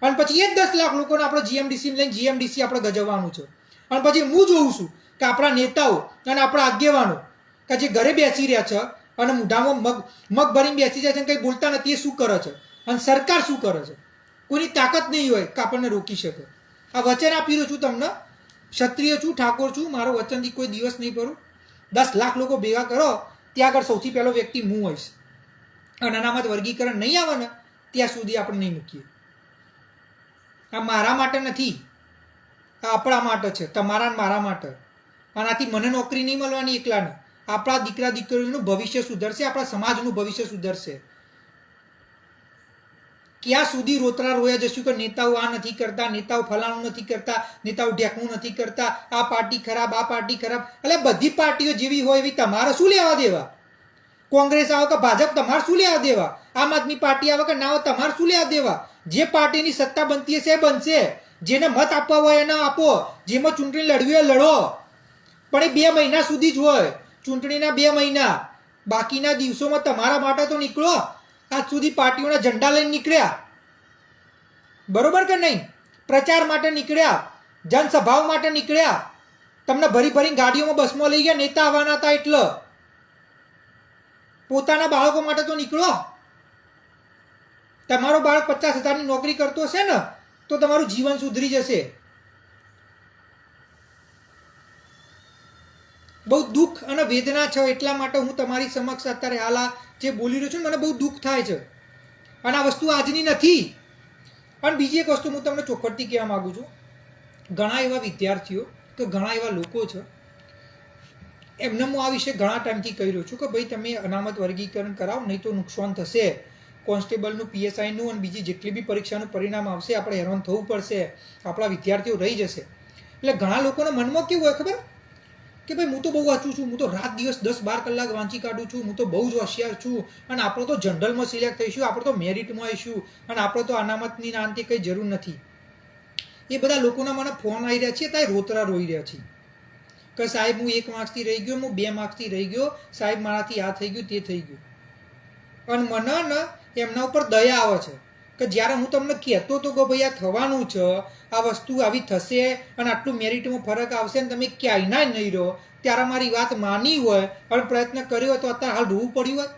અને પછી એ જ 10 લાખ લોકોને આપણે જીએમડીસી લઈને જીએમડીસી આપણે ગજવવાનું છે. અને પછી હું જોઉં છું કે આપણા નેતાઓ અને આપણા આગેવાનો કે જે ઘરે બેસી રહ્યા છે અને મોઢામાં મગ ભરીને બેસી જાય છે, કંઈ બોલતા નથી, એ શું કરે છે અને સરકાર શું કરે છે. કોઈની તાકાત નહીં હોય કે આપણને રોકી શકે. આ વચન આપી રહ્યો છું તમને. ક્ષત્રિય છું, ઠાકોર છું, મારો વચનથી કોઈ દિવસ નહીં કરું. 10 લાખ લોકો ભેગા કરો, ત્યાં આગળ સૌથી પહેલો વ્યક્તિ હું હોઈશ. અને અનામત વર્ગીકરણ નહીં આવે ને ત્યાં સુધી આપણે નહીં મૂકીએ. આ મારા માટે નથી, આ આપણા માટે છે, તમારા ને મારા માટે. આનાથી મને નોકરી નહીં મળવાની એકલાને. આપણા દીકરા દીકરીઓનું ભવિષ્ય સુધરશે, આપણા સમાજનું ભવિષ્ય સુધરશે. ક્યાં સુધી રોતરા રોયા જશું કે નેતાઓ આ નથી કરતા, નેતાઓ ફલાણું નથી કરતા, નેતાઓ ઢેકણું નથી કરતા, આ પાર્ટી ખરાબ, આ પાર્ટી ખરાબ. એટલે બધી પાર્ટીઓ જેવી હોય એવી તમારે શું લેવા દેવા? કોંગ્રેસ આવે કે ભાજપ, તમારે શું લેવા દેવા? આમ આદમી પાર્ટી આવે કે ના આવે, તમારે શું લેવા દેવા? જે પાર્ટીની સત્તા બનતી હશે એ બનશે. જેને મત આપવા હોય એને આપો, જેમાં ચૂંટણી લડવી હોય લડો. પણ એ 2 મહિના સુધી જ હોય, ચૂંટણીના 2 મહિના. બાકીના દિવસોમાં તમારા માટે તો નીકળો. આજ સુધી પાર્ટીઓના ઝંડા લઈને નીકળ્યા, બરોબર કે નહીં? પ્રચાર માટે નીકળ્યા, જનસભાઓ માટે નીકળ્યા, તમને ભરી ભરીને ગાડીઓમાં બસમાં લઈ ગયા, નેતા આવવાના હતા એટલે. પોતાના બાળકો માટે તો નીકળો. તમારો બાળક 50,000ની નોકરી કરતો હશે ને તો તમારું જીવન સુધરી જશે. બહુ દુઃખ અને વેદના છે, એટલા માટે હું તમારી સમક્ષ અત્યારે હાલ જે બોલી રહ્યો છું મને બહુ દુઃખ થાય છે. અને આ વસ્તુ આજની નથી. અને બીજી એક વસ્તુ હું તમને ચોખવટથી કહેવા માગું છું, ઘણા એવા વિદ્યાર્થીઓ કે ઘણા એવા લોકો છે, એમને હું આ વિશે ઘણા ટાઈમથી કહી રહ્યો છું કે ભાઈ તમે અનામત વર્ગીકરણ કરાવો, નહીં તો નુકસાન થશે. કોન્સ્ટેબલનું, પીએસઆઈનું અને બીજી જેટલી બી પરીક્ષાનું પરિણામ આવશે, આપણે હેરાન થવું પડશે, આપણા વિદ્યાર્થીઓ રહી જશે. એટલે ઘણા લોકોના મનમાં કેવું હોય ખબર કે ભાઈ હું તો બહુ વાંચું છું, હું તો રાત દિવસ 10-12 કલાક વાંચી કાઢું છું, હું તો બહુ જ હોશિયાર છું અને આપણે તો જનરલમાં સિલેક્ટ થઈશું, આપણે તો મેરિટમાં આવીશું અને આપણે તો અનામતની નાનથી કંઈ જરૂર નથી. એ બધા લોકોના મને ફોન આવી રહ્યા છે, ત્યાં રોતરા રોઈ રહ્યા છે કે સાહેબ હું 1 માર્ક્સથી રહી ગયો, હું 2 માર્ક્સથી રહી ગયો, સાહેબ મારાથી આ થઈ ગયું, તે થઈ ગયું. અને મને ને એમના ઉપર દયા આવે છે કે જ્યારે હું તમને કહેતો હતો કે ભાઈ આ થવાનું છે, આ વસ્તુ આવી થશે અને આટલું મેરિટમાં ફરક આવશે ને તમે ક્યાંય નહીં રહો, ત્યારે મારી વાત માની હોય અને પ્રયત્ન કર્યો તો અત્યારે હાલ રોવું પડ્યું હોય.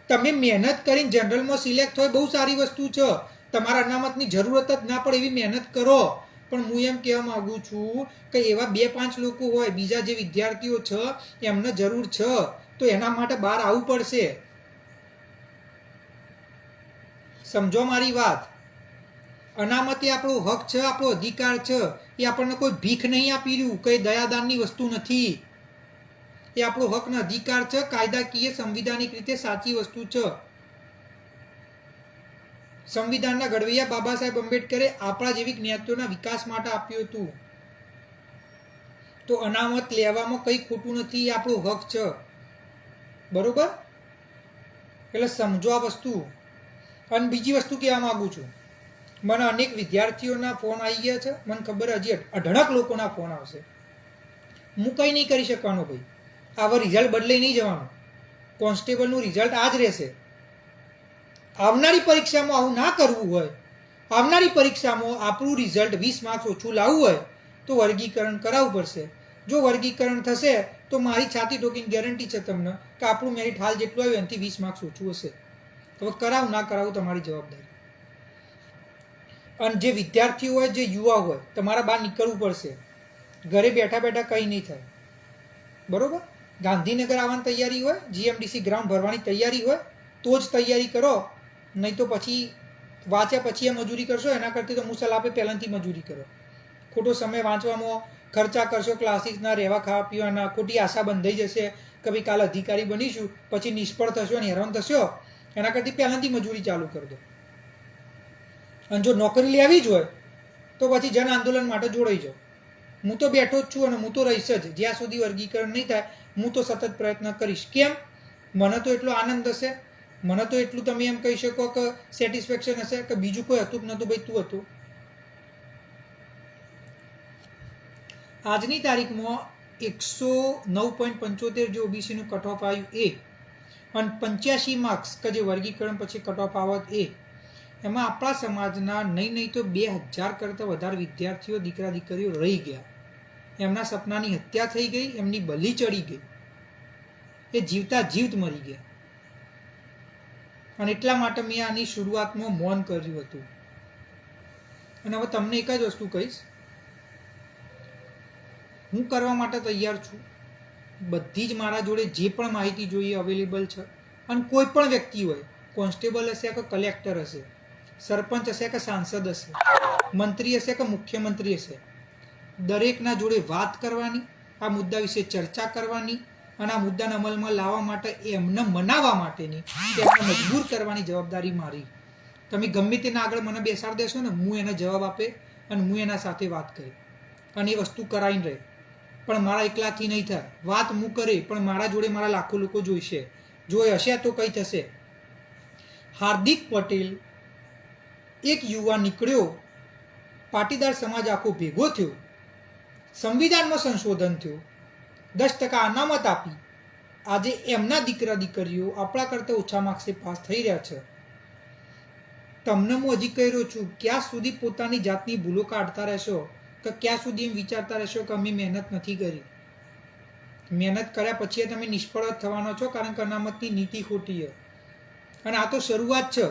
તમે મહેનત કરીને જનરલમાં સિલેક્ટ હોય બહુ સારી વસ્તુ છે, તમારા અનામતની જરૂરત જ ના પડે એવી મહેનત કરો. પણ હું એમ કહેવા માગું છું કે એવા 2-5 લોકો હોય, બીજા જે વિદ્યાર્થીઓ છે એમને જરૂર છે તો એના માટે બહાર આવવું પડશે. સમજો મારી વાત. અનામત એ આપણો હક છે, આપણો અધિકાર છે. એ આપણને કોઈ ભીખ નહીં આપી રહ્યું, કઈ દયાદાનની વસ્તુ નથી. એ આપણો હક ને અધિકાર છે, કાયદાકીય સંવિધાનિક રીતે સાચી વસ્તુ છે. સંવિધાનના ઘડવૈયા બાબા સાહેબ આંબેડકરે આપણા જેવી જ્ઞાતિઓના વિકાસ માટે આપ્યું હતું. તો અનામત લેવામાં કંઈ ખોટું નથી, એ આપણો હક છે, બરોબર? એટલે સમજો આ વસ્તુ. અને બીજી વસ્તુ કહેવા માંગુ છું, મને અનેક વિદ્યાર્થીઓના ફોન આવી ગયા છે, મને ખબર હજી અઢળક લોકોના ફોન આવશે. હું કંઈ નહીં કરી શકવાનો ભાઈ, આવા રિઝલ્ટ બદલાઈ નહીં જવાનું. કોન્સ્ટેબલનું રિઝલ્ટ આ જ રહેશે. આવનારી પરીક્ષામાં આવું ના કરવું હોય આવનારી પરીક્ષામાં આપણું રિઝલ્ટ 20 માર્ક્સ ઓછું લાવવું હોય તો વર્ગીકરણ કરાવવું પડશે. જો વર્ગીકરણ થશે તો મારી છાતી ઠોકીને ગેરંટી છે તમને કે આપણું મેરિટ હાલ જેટલું આવ્યું એનાથી 20 માર્ક્સ ઓછું હશે. તો કરાવું ના કરાવું તમારી જવાબદારી. અને જે વિદ્યાર્થીઓ હોય, જે યુવા હોય, તમારા બહાર નીકળવું પડશે. ઘરે બેઠા બેઠા કંઈ નહીં થાય, બરોબર? ગાંધીનગર આવવાની તૈયારી હોય, જીએમડીસી ગ્રાઉન્ડ ભરવાની તૈયારી હોય તો જ તૈયારી કરો, નહીં તો પછી વાંચ્યા પછી એ મજૂરી કરશો એના કરતી તો હું સલાહ આપે પહેલાંથી મજૂરી કરો. ખોટો સમય વાંચવામાં ખર્ચા કરશો, ક્લાસીસના રહેવા ખાવા પીવાના, ખોટી આશા બંધાઈ જશે કે ભાઈ કાલે અધિકારી બનીશું, પછી નિષ્ફળ થશો અને હેરાન થશો, એના કરતી પહેલાંથી મજૂરી ચાલુ કરી દો. અને જો નોકરી લેવી જ હોય તો પછી જન આંદોલન માટે જોડાઈ જાઓ. હું તો બેઠો જ છું અને હું તો રહીશ જ જ્યાં સુધી વર્ગીકરણ નહીં થાય. હું તો સતત પ્રયત્ન કરીશ. કેમ? મને તો એટલો આનંદ હશે, મને તો એટલું તમે એમ કહી શકો કે સેટિસ્ફેક્શન હશે કે બીજું કોઈ હતું જ નહોતું, ભાઈ તું હતું. આજની તારીખમાં 109.75 જે ઓબીસીનું કટ ઓફ આવ્યું એ અને 85 માર્ક્સ કે જે વર્ગીકરણ પછી કટ ઓફ આવત એ, એમાં આપણા સમાજના નહીં તો 2000 કરતાં વધારે વિદ્યાર્થીઓ, દીકરા દીકરીઓ રહી ગયા. એમના સપનાની હત્યા થઈ ગઈ, એમની બલી ચડી ગઈ, એ જીવતા જીવત મરી ગયા. અને એટલા માટે મેં આની શરૂઆતમાં મૌન કર્યું હતું. અને હવે તમને એક જ વસ્તુ કહીશ, હું કરવા માટે તૈયાર છું. બધી જ મારા જોડે જે પણ માહિતી જોઈએ અવેલેબલ છે. અને કોઈ પણ વ્યક્તિ હોય, કોન્સ્ટેબલ હશે કે કલેક્ટર હશે, સરપંચ હશે કે સાંસદ હશે, મંત્રી હશે કે મુખ્યમંત્રી હશે, દરેકના જોડે વાત કરવાની, આ મુદ્દા વિશે ચર્ચા કરવાની અને આ મુદ્દાને અમલમાં લાવવા માટે, એમને મનાવવા માટેની, તેમને મજબૂર કરવાની જવાબદારી મારી. તમે ગમે તેના આગળ મને બેસાડી દેશો ને, હું એને જવાબ આપે અને હું એના સાથે વાત કરી અને એ વસ્તુ કરાવીને રહે. પણ મારા એકલાથી નહીં થાય. વાત હું કરે પણ મારા જોડે મારા લાખો લોકો જોઈશે. જો એ હશે તો કંઈ થશે. હાર્દિક પટેલ એક યુવા નીકળ્યો, પાટીદાર સમાજ આખો ભેગો થયો, સંવિધાનમાં સંશોધન થયું, 10% અનામત આપી, આજે એમના દીકરા દીકરીઓ આપણા કરતાં ઓછા માર્ક્સે પાસ થઈ રહ્યા છે. તમને હું હજી કહી રહ્યો છું, ક્યાં સુધી પોતાની જાતની ભૂલો કાઢતા રહેશો કે ક્યાં સુધી એમ વિચારતા રહેશો કે અમે મહેનત નથી કરી? મહેનત કર્યા પછી તમે નિષ્ફળ જ થવાનો છો, કારણ કે અનામતની નીતિ ખોટી છે. અને આ તો શરૂઆત છે.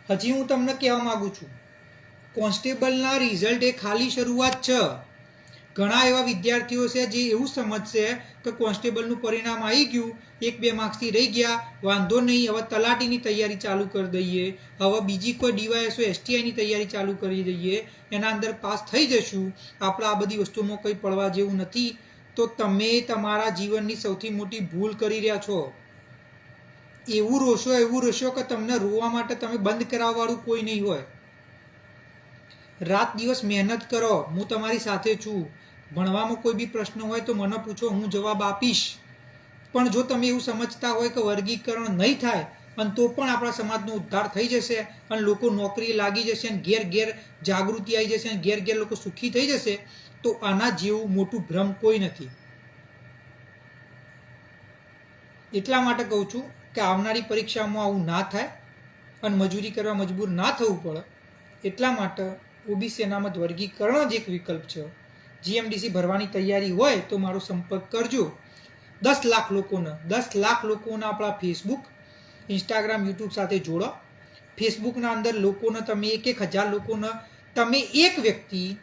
હજી હું તમને કહેવા માગું છું, કોન્સ્ટેબલના રિઝલ્ટ એ ખાલી શરૂઆત છે. ઘણા એવા વિદ્યાર્થીઓ છે જે એવું સમજશે કે કોન્સ્ટેબલનું પરિણામ આવી ગયું, 1-2 માર્ક્સથી રહી ગયા, વાંધો નહીં, હવે તલાટીની તૈયારી ચાલુ કરી દઈએ, હવે બીજી કોઈ ડીવાયએસઓ એસટીઆઈની તૈયારી ચાલુ કરી દઈએ, એના અંદર પાસ થઈ જશું, આપણે આ બધી વસ્તુમાં કંઈ પડવા જેવું નથી. તો તમે તમારા જીવનની સૌથી મોટી ભૂલ કરી રહ્યા છો. એવું રોશો કે તમને રોવા માટે તમે બંધ કરાવવાવાળું કોઈ નહીં હોય. રાત દિવસ મહેનત કરો, હું તમારી સાથે છું. ભણવામાં કોઈ બી પ્રશ્ન હોય તો મને પૂછો, હું જવાબ આપીશ. પણ જો તમે એવું સમજતા હોય કે વર્ગીકરણ નહીં થાય અને તો પણ આપણા સમાજનો ઉદ્ધાર થઈ જશે અને લોકો નોકરી લાગી જશે અને ઘેર જાગૃતિ આવી જશે અને ઘેર લોકો સુખી થઈ જશે, તો આના જેવું મોટું ભ્રમ કોઈ નથી. એટલા માટે કહું છું કે આવનારી પરીક્ષામાં આવું ના થાય અને મજૂરી કરવા મજબૂર ના થવું પડે. એટલા માટે ઓબીસી અનામત વર્ગીકરણ જ એક વિકલ્પ છે. જીએમડીસી ભરવાની તૈયારી હોય તો મારો સંપર્ક કરજો. 10 લાખ લોકોને આપણા ફેસબુક, ઇન્સ્ટાગ્રામ, યુટ્યુબ સાથે જોડો. ફેસબુકના અંદર લોકોને તમે 1,000 લોકોને, તમે એક વ્યક્તિ,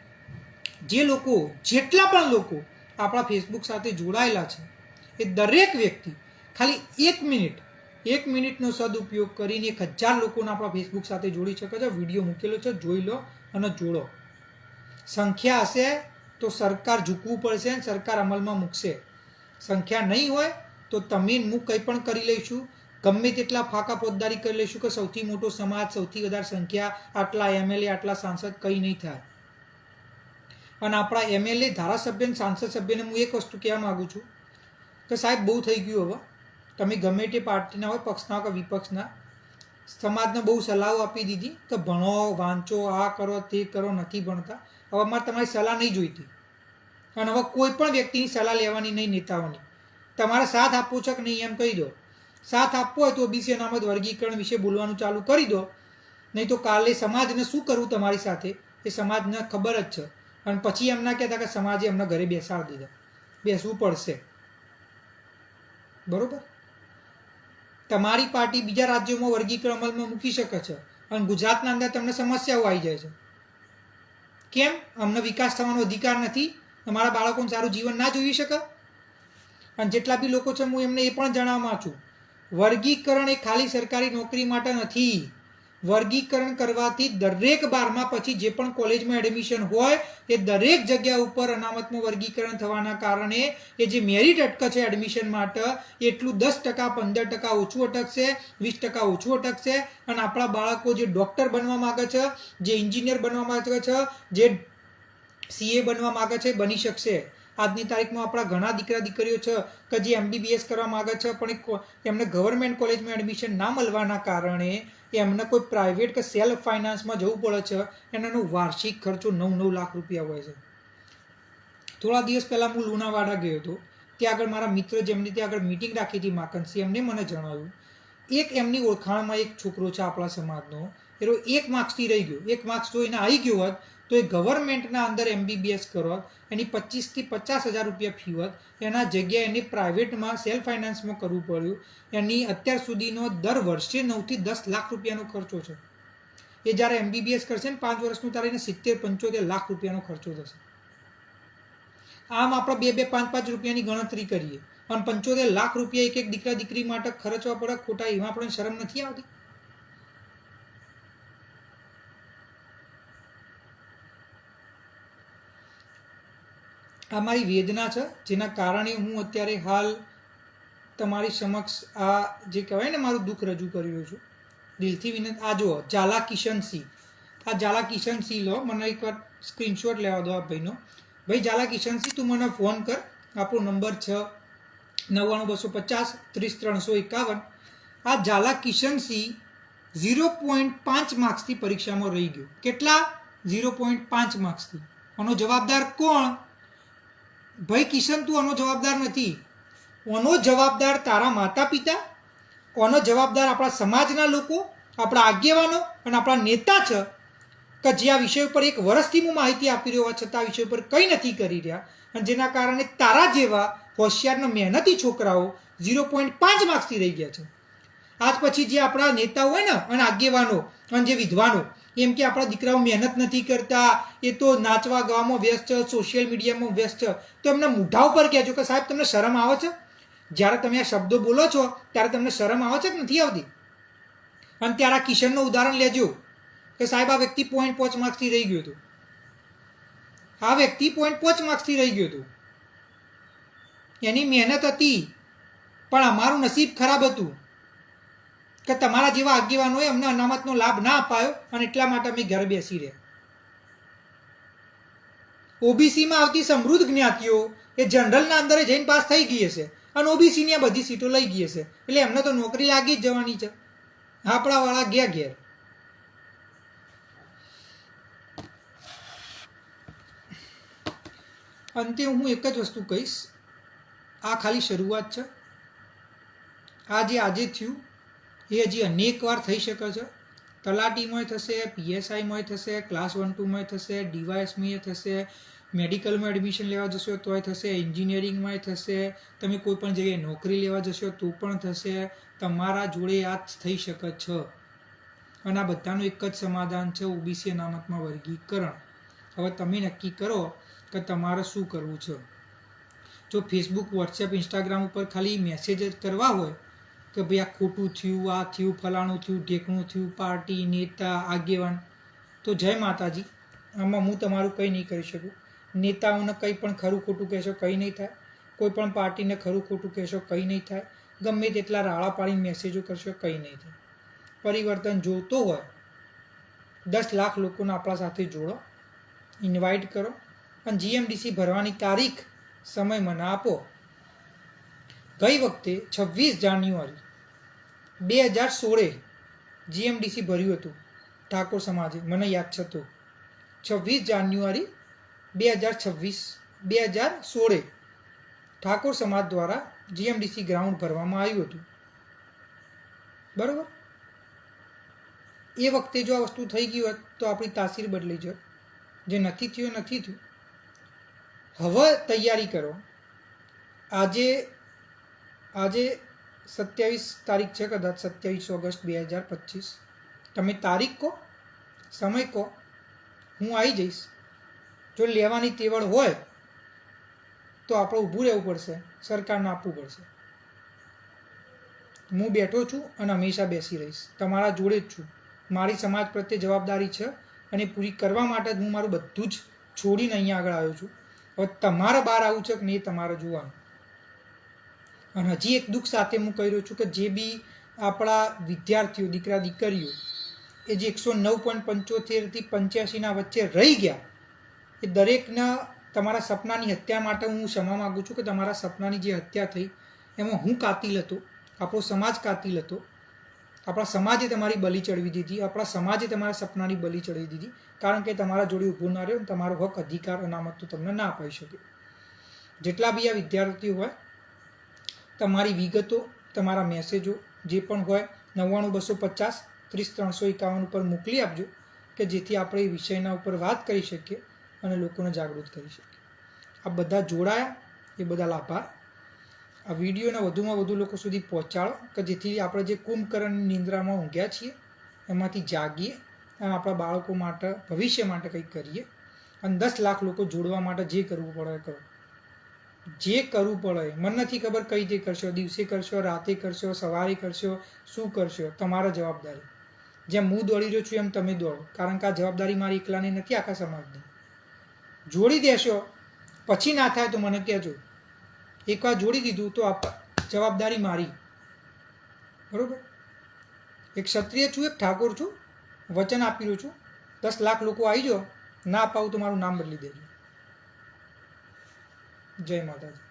જે લોકો જેટલા પણ લોકો આપણા ફેસબુક સાથે જોડાયેલા છે એ દરેક વ્યક્તિ ખાલી 1 મિનિટનો સદુપયોગ કરીને 1,000 લોકોને આપણા ફેસબુક સાથે જોડી શકે છે. વિડીયો મૂકેલો છે, જોઈ લો અને જોડો. સંખ્યા હશે તો સરકાર ઝૂકવું પડશે અને સરકાર અમલમાં મૂકશે. સંખ્યા નહીં હોય તો તમે હું કંઈ પણ કરી લઈશું, ગમે તેટલા ફાંકા ફોજદારી કરી લઈશું કે સૌથી મોટો સમાજ, સૌથી વધારે સંખ્યા, આટલા એમએલએ, આટલા સાંસદ, કંઈ નહીં થાય. અને આપણા એમએલએ, ધારાસભ્ય, સાંસદ સભ્યને હું એક વસ્તુ કહેવા માગું છું કે સાહેબ બહુ થઈ ગયું. હવે તમે ગમે તે પાર્ટીના હોય, પક્ષના કે વિપક્ષના, સમાજને બહુ સલાહો આપી દીધી કે ભણો, વાંચો, આ કરો, તે કરો, નથી ભણતા. હવે મારે તમારી સલાહ નહીં જોઈતી અને હવે કોઈ પણ વ્યક્તિની સલાહ લેવાની નહીં, નેતાઓની. તમારે સાથ આપવો છે કે નહીં એમ કહી દો. સાથ આપવો હોય તો ઓબીસી અનામત વર્ગીકરણ વિશે બોલવાનું ચાલુ કરી દો. નહીં તો કાલે સમાજને શું કરવું તમારી સાથે એ સમાજને ખબર જ છે. અને પછી એમ ના કહેતા કે સમાજે એમને ઘરે બેસાડી દીધા. બેસવું પડશે, બરોબર. તમારી પાર્ટી બીજા રાજ્યોમાં વર્ગીકરણ અમલમાં મૂકી શકે છે અને ગુજરાતના અંદર તમને સમસ્યાઓ આવી જાય છે. કેમ? અમને વિકાસ થવાનો અધિકાર નથી? તમારા બાળકોને સારું જીવન ના જોઈ શકે? અને જેટલા બી લોકો છે હું એમને એ પણ જણાવવા છું, વર્ગીકરણ એ ખાલી સરકારી નોકરી માટે નથી. વર્ગીકરણ કરવાથી દરેક 12મા પછી જે પણ કોલેજમાં એડમિશન હોય એ દરેક જગ્યા ઉપર અનામતમાં વર્ગીકરણ થવાના કારણે એ જે મેરિટ અટકે છે એડમિશન માટે એટલું 10%, 15% ઓછું અટકશે, 20% ઓછું અટકશે. અને આપણા બાળકો જે ડૉક્ટર બનવા માગે છે, જે એન્જિનિયર બનવા માગે છે, જે CA બનવા માગે છે, બની શકશે. આજની તારીખમાં આપણા ઘણા દીકરા દીકરીઓ છે કે જે MBBS કરવા માગે છે પણ એમને ગવર્મેન્ટ કોલેજમાં એડમિશન ના મળવાના કારણે એમને કોઈ પ્રાઇવેટ કે સેલ્ફ ફાઇનાન્સમાં જવું પડે છે. એનો વાર્ષિક ખર્ચો 9-9 લાખ રૂપિયા હોય છે. થોડા દિવસ પહેલાં હું લુણાવાડા ગયો હતો. ત્યાં આગળ મારા મિત્ર જેમની ત્યાં આગળ મિટિંગ રાખી હતી માકનસિંહ, એમને મને જણાવ્યું એક એમની ઓળખાણમાં એક છોકરો છે આપણા સમાજનો, એનો 1 માર્ક્સથી રહી ગયો. 1 માર્ક્સ જો એને આવી ગયો હોત તો એ ગવર્મેન્ટના અંદર MBBS કરો, એની 25,000 થી 50,000 રૂપિયા ફી હોત. એના જગ્યાએ એની પ્રાઇવેટમાં સેલ્ફ ફાઇનાન્સમાં કરવું પડ્યું. એની અત્યાર સુધીનો દર વર્ષે 9 થી 10 લાખ રૂપિયાનો ખર્ચો છે. એ જ્યારે MBBS કરશે ને 5 વર્ષનું ત્યારે એને 70-75 લાખ રૂપિયાનો ખર્ચો થશે. આમ આપણે 2-2, 5-5 રૂપિયાની ગણતરી કરીએ અને 75 લાખ રૂપિયા એક દીકરા દીકરી માટે ખર્ચવા પડે ખોટા, એમાં આપણને શરમ નથી આવતી? આ મારી વેદના છે જેના કારણે હું અત્યારે હાલ તમારી સમક્ષ આ જે કહેવાય ને મારું દુઃખ રજૂ કરી રહ્યો છું. દિલથી વિનંતી. આ જુઓ, ઝાલા કિશનસિંહ. આ ઝાલા કિશનસિંહ લો, મને એકવાર સ્ક્રીનશોટ લેવા દો આ ભાઈનો. ભાઈ ઝાલા કિશનસિંહ, તું મને ફોન કર. આપણો નંબર છે 99-250 30-351. આ ઝાલા કિશનસિંહ 0.5 માર્ક્સથી પરીક્ષામાં રહી ગયો. કેટલા? 0.5 માર્ક્સથી. આનો જવાબદાર કોણ? ભાઈ કિશન, તું આનો જવાબદાર નથી. આનો જવાબદાર તારા માતા પિતા, આનો જવાબદાર આપણા સમાજના લોકો, આપણા આગેવાનો અને આપણા નેતા છે કે જે આ વિષય ઉપર 1 વર્ષથી હું માહિતી આપી રહ્યો હોવા છતાં આ વિષય ઉપર કંઈ નથી કરી રહ્યા. અને જેના કારણે તારા જેવા હોશિયારના મહેનતી છોકરાઓ 0.5 માર્ક્સથી રહી ગયા છે. આજ પછી જે આપણા નેતાઓ હોય ને અને આગેવાનો અને જે વિદ્વાનો એમ કે આપણા દીકરાઓ મહેનત નથી કરતા, એ તો નાચવા ગાવામાં વ્યસ્ત છે, સોશિયલ મીડિયામાં વ્યસ્ત છે, તો એમના મોઢા ઉપર કહેજો કે સાહેબ તમને શરમ આવે છે? જ્યારે તમે આ શબ્દો બોલો છો ત્યારે તમને શરમ આવે છે કે નથી આવતી? અને ત્યારે આ કિશનનું ઉદાહરણ લેજો કે સાહેબ આ વ્યક્તિ 0.5 માર્ક્સથી રહી ગયો હતો. આ વ્યક્તિ 0.5 માર્ક્સથી રહી ગયો હતો. એની મહેનત હતી પણ અમારું નસીબ ખરાબ હતું કે તમારા જેવા આગેવાનોએ અમને અનામતનો લાભ ના અપાયો અને એટલા માટે અમે ઘરે બેસી રહ્યા. ઓબીસીમાં આવતી સમૃદ્ધ જ્ઞાતિઓ એ જનરલના અંદર જઈને પાસ થઈ ગઈ હશે અને ઓબીસીની આ બધી સીટો લઈ ગઈ હશે, એટલે એમને તો નોકરી લાગી જ જવાની છે. આપણાવાળા ગયા ઘેર. અંતે હું એક જ વસ્તુ કહીશ, આ ખાલી શરૂઆત છે. આ જે આજે થયું એ હજી અનેક વાર થઈ શકે છે. તલાટીમાંય થશે, PSIમાંય થશે, ક્લાસ 1-2માં થશે, DYSમાં થશે, મેડિકલમાં એડમિશન લેવા જશો તોય થશે, એન્જિનિયરિંગમાંય થશે, તમે કોઈ પણ જગ્યાએ નોકરી લેવા જશો તો પણ થશે. તમારા જોડે આ જ થઈ શકે છે. અને આ બધાનું એક જ સમાધાન છે, ઓબીસી અનામતમાં વર્ગીકરણ. હવે તમે નક્કી કરો કે તમારે શું કરવું છે. જો ફેસબુક, વોટ્સએપ, ઇન્સ્ટાગ્રામ ઉપર ખાલી મેસેજ જ કરવા હોય કે ભાઈ આ ખોટું થયું, આ થયું, ફલાણું થયું, ઢેકણું થયું, પાર્ટી, નેતા, આગેવાન, તો જય માતાજી. આમાં હું તમારું કંઈ નહીં કરી શકું. નેતાઓને કંઈ પણ ખરું ખોટું કહેશો કંઈ નહીં થાય. કોઈ પણ પાર્ટીને ખરું ખોટું કહેશો કંઈ નહીં થાય. ગમે તેટલા રાળા પાડીને મેસેજો કરશો કંઈ નહીં થાય. પરિવર્તન જોતો હોય 10 લાખ લોકોને આપણા સાથે જોડો, ઇન્વાઇટ કરો અને GMDC ભરવાની તારીખ, સમય મને આપો. ગઈ વખતે 26 જાન્યુઆરી 2016 GMDC ભર્યું હતું ઠાકોર સમાજે, મને યાદ છે તો 26 જાન્યુઆરી 2016 ઠાકોર સમાજ દ્વારા GMDC ગ્રાઉન્ડ ભરવામાં આવ્યું હતું. બરાબર? એ વખતે જો આ વસ્તુ થઈ ગઈ હોત તો આપણી તાસીર બદલી જાય. જે નથી થયું નથી થયું. હવે તૈયારી કરો. આજે 27 તારીખ છે, કદાચ 27 ઓગસ્ટ 2025. તમે તારીખ કહો, સમય કહો, હું આવી જઈશ. જો લેવાની તેવડ હોય તો આપણે ઊભું રહેવું પડશે, સરકારને આપવું પડશે. હું બેઠો છું અને હંમેશા બેસી રહીશ, તમારા જોડે જ છું. મારી સમાજ પ્રત્યે જવાબદારી છે અને પૂરી કરવા માટે જ હું મારું બધું જ છોડીને અહીંયા આગળ આવ્યો છું. હવે તમારે બહાર આવવું છે કે નહીં તમારે જોવાનું. અને હજી એક દુઃખ સાથે હું કહી રહ્યો છું કે જે બી આપણા વિદ્યાર્થીઓ, દીકરા દીકરીઓ એ જે 109.75 થી 85ના વચ્ચે રહી ગયા, એ દરેકના તમારા સપનાની હત્યા માટે હું ક્ષમા માગું છું કે તમારા સપનાની જે હત્યા થઈ એમાં હું કાતિલ હતો, આપણો સમાજ કાતિલ હતો. આપણા સમાજે તમારી બલી ચડવી દીધી, આપણા સમાજે તમારા સપનાની બલી ચડવી દીધી, કારણ કે તમારા જોડે ઊભું ના રહ્યો, તમારો હક, અધિકાર, અનામત તો તમને ના અપાઈ શકે. જેટલા બી આ વિદ્યાર્થીઓ હોય, તમારી વિગતો, તમારા મેસેજો જે પણ હોય 99-250 30-351 ઉપર મોકલી આપજો કે જેથી આપણે એ વિષયના ઉપર વાત કરી શકીએ અને લોકોને જાગૃત કરી શકીએ. આ બધા જોડાયા એ બદલ આભાર. આ વિડીયોને વધુમાં વધુ લોકો સુધી પહોંચાડો કે જેથી આપણે જે કુંભકર્ણની નિંદ્રામાં ઊંઘ્યા છીએ એમાંથી જાગીએ અને આપણા બાળકો માટે, ભવિષ્ય માટે કંઈક કરીએ. અને 10 લાખ લોકો જોડવા માટે જે કરવું પડે કરો. જે કરવું પડે, મને નથી ખબર કઈ રીતે કરશો, દિવસે કરશો, રાતે કરશો, સવારે કરશો, શું કરશો, તમારા જવાબદારી. જેમ હું દોડી રહ્યો છું એમ તમે દોડો, કારણ કે આ જવાબદારી મારી એકલાની નથી, આખા સમાજની. જોડી દેશો, પછી ના થાય તો મને કહેજો. એકવાર જોડી દીધું તો જવાબદારી મારી, બરાબર. એક ક્ષત્રિય છું, એક ઠાકોર છું, વચન આપી રહ્યો છું. 10 લાખ લોકો આવી જાઓ, ના અપાવું તો મારું નામ બદલી દેજો. જય માતાજી.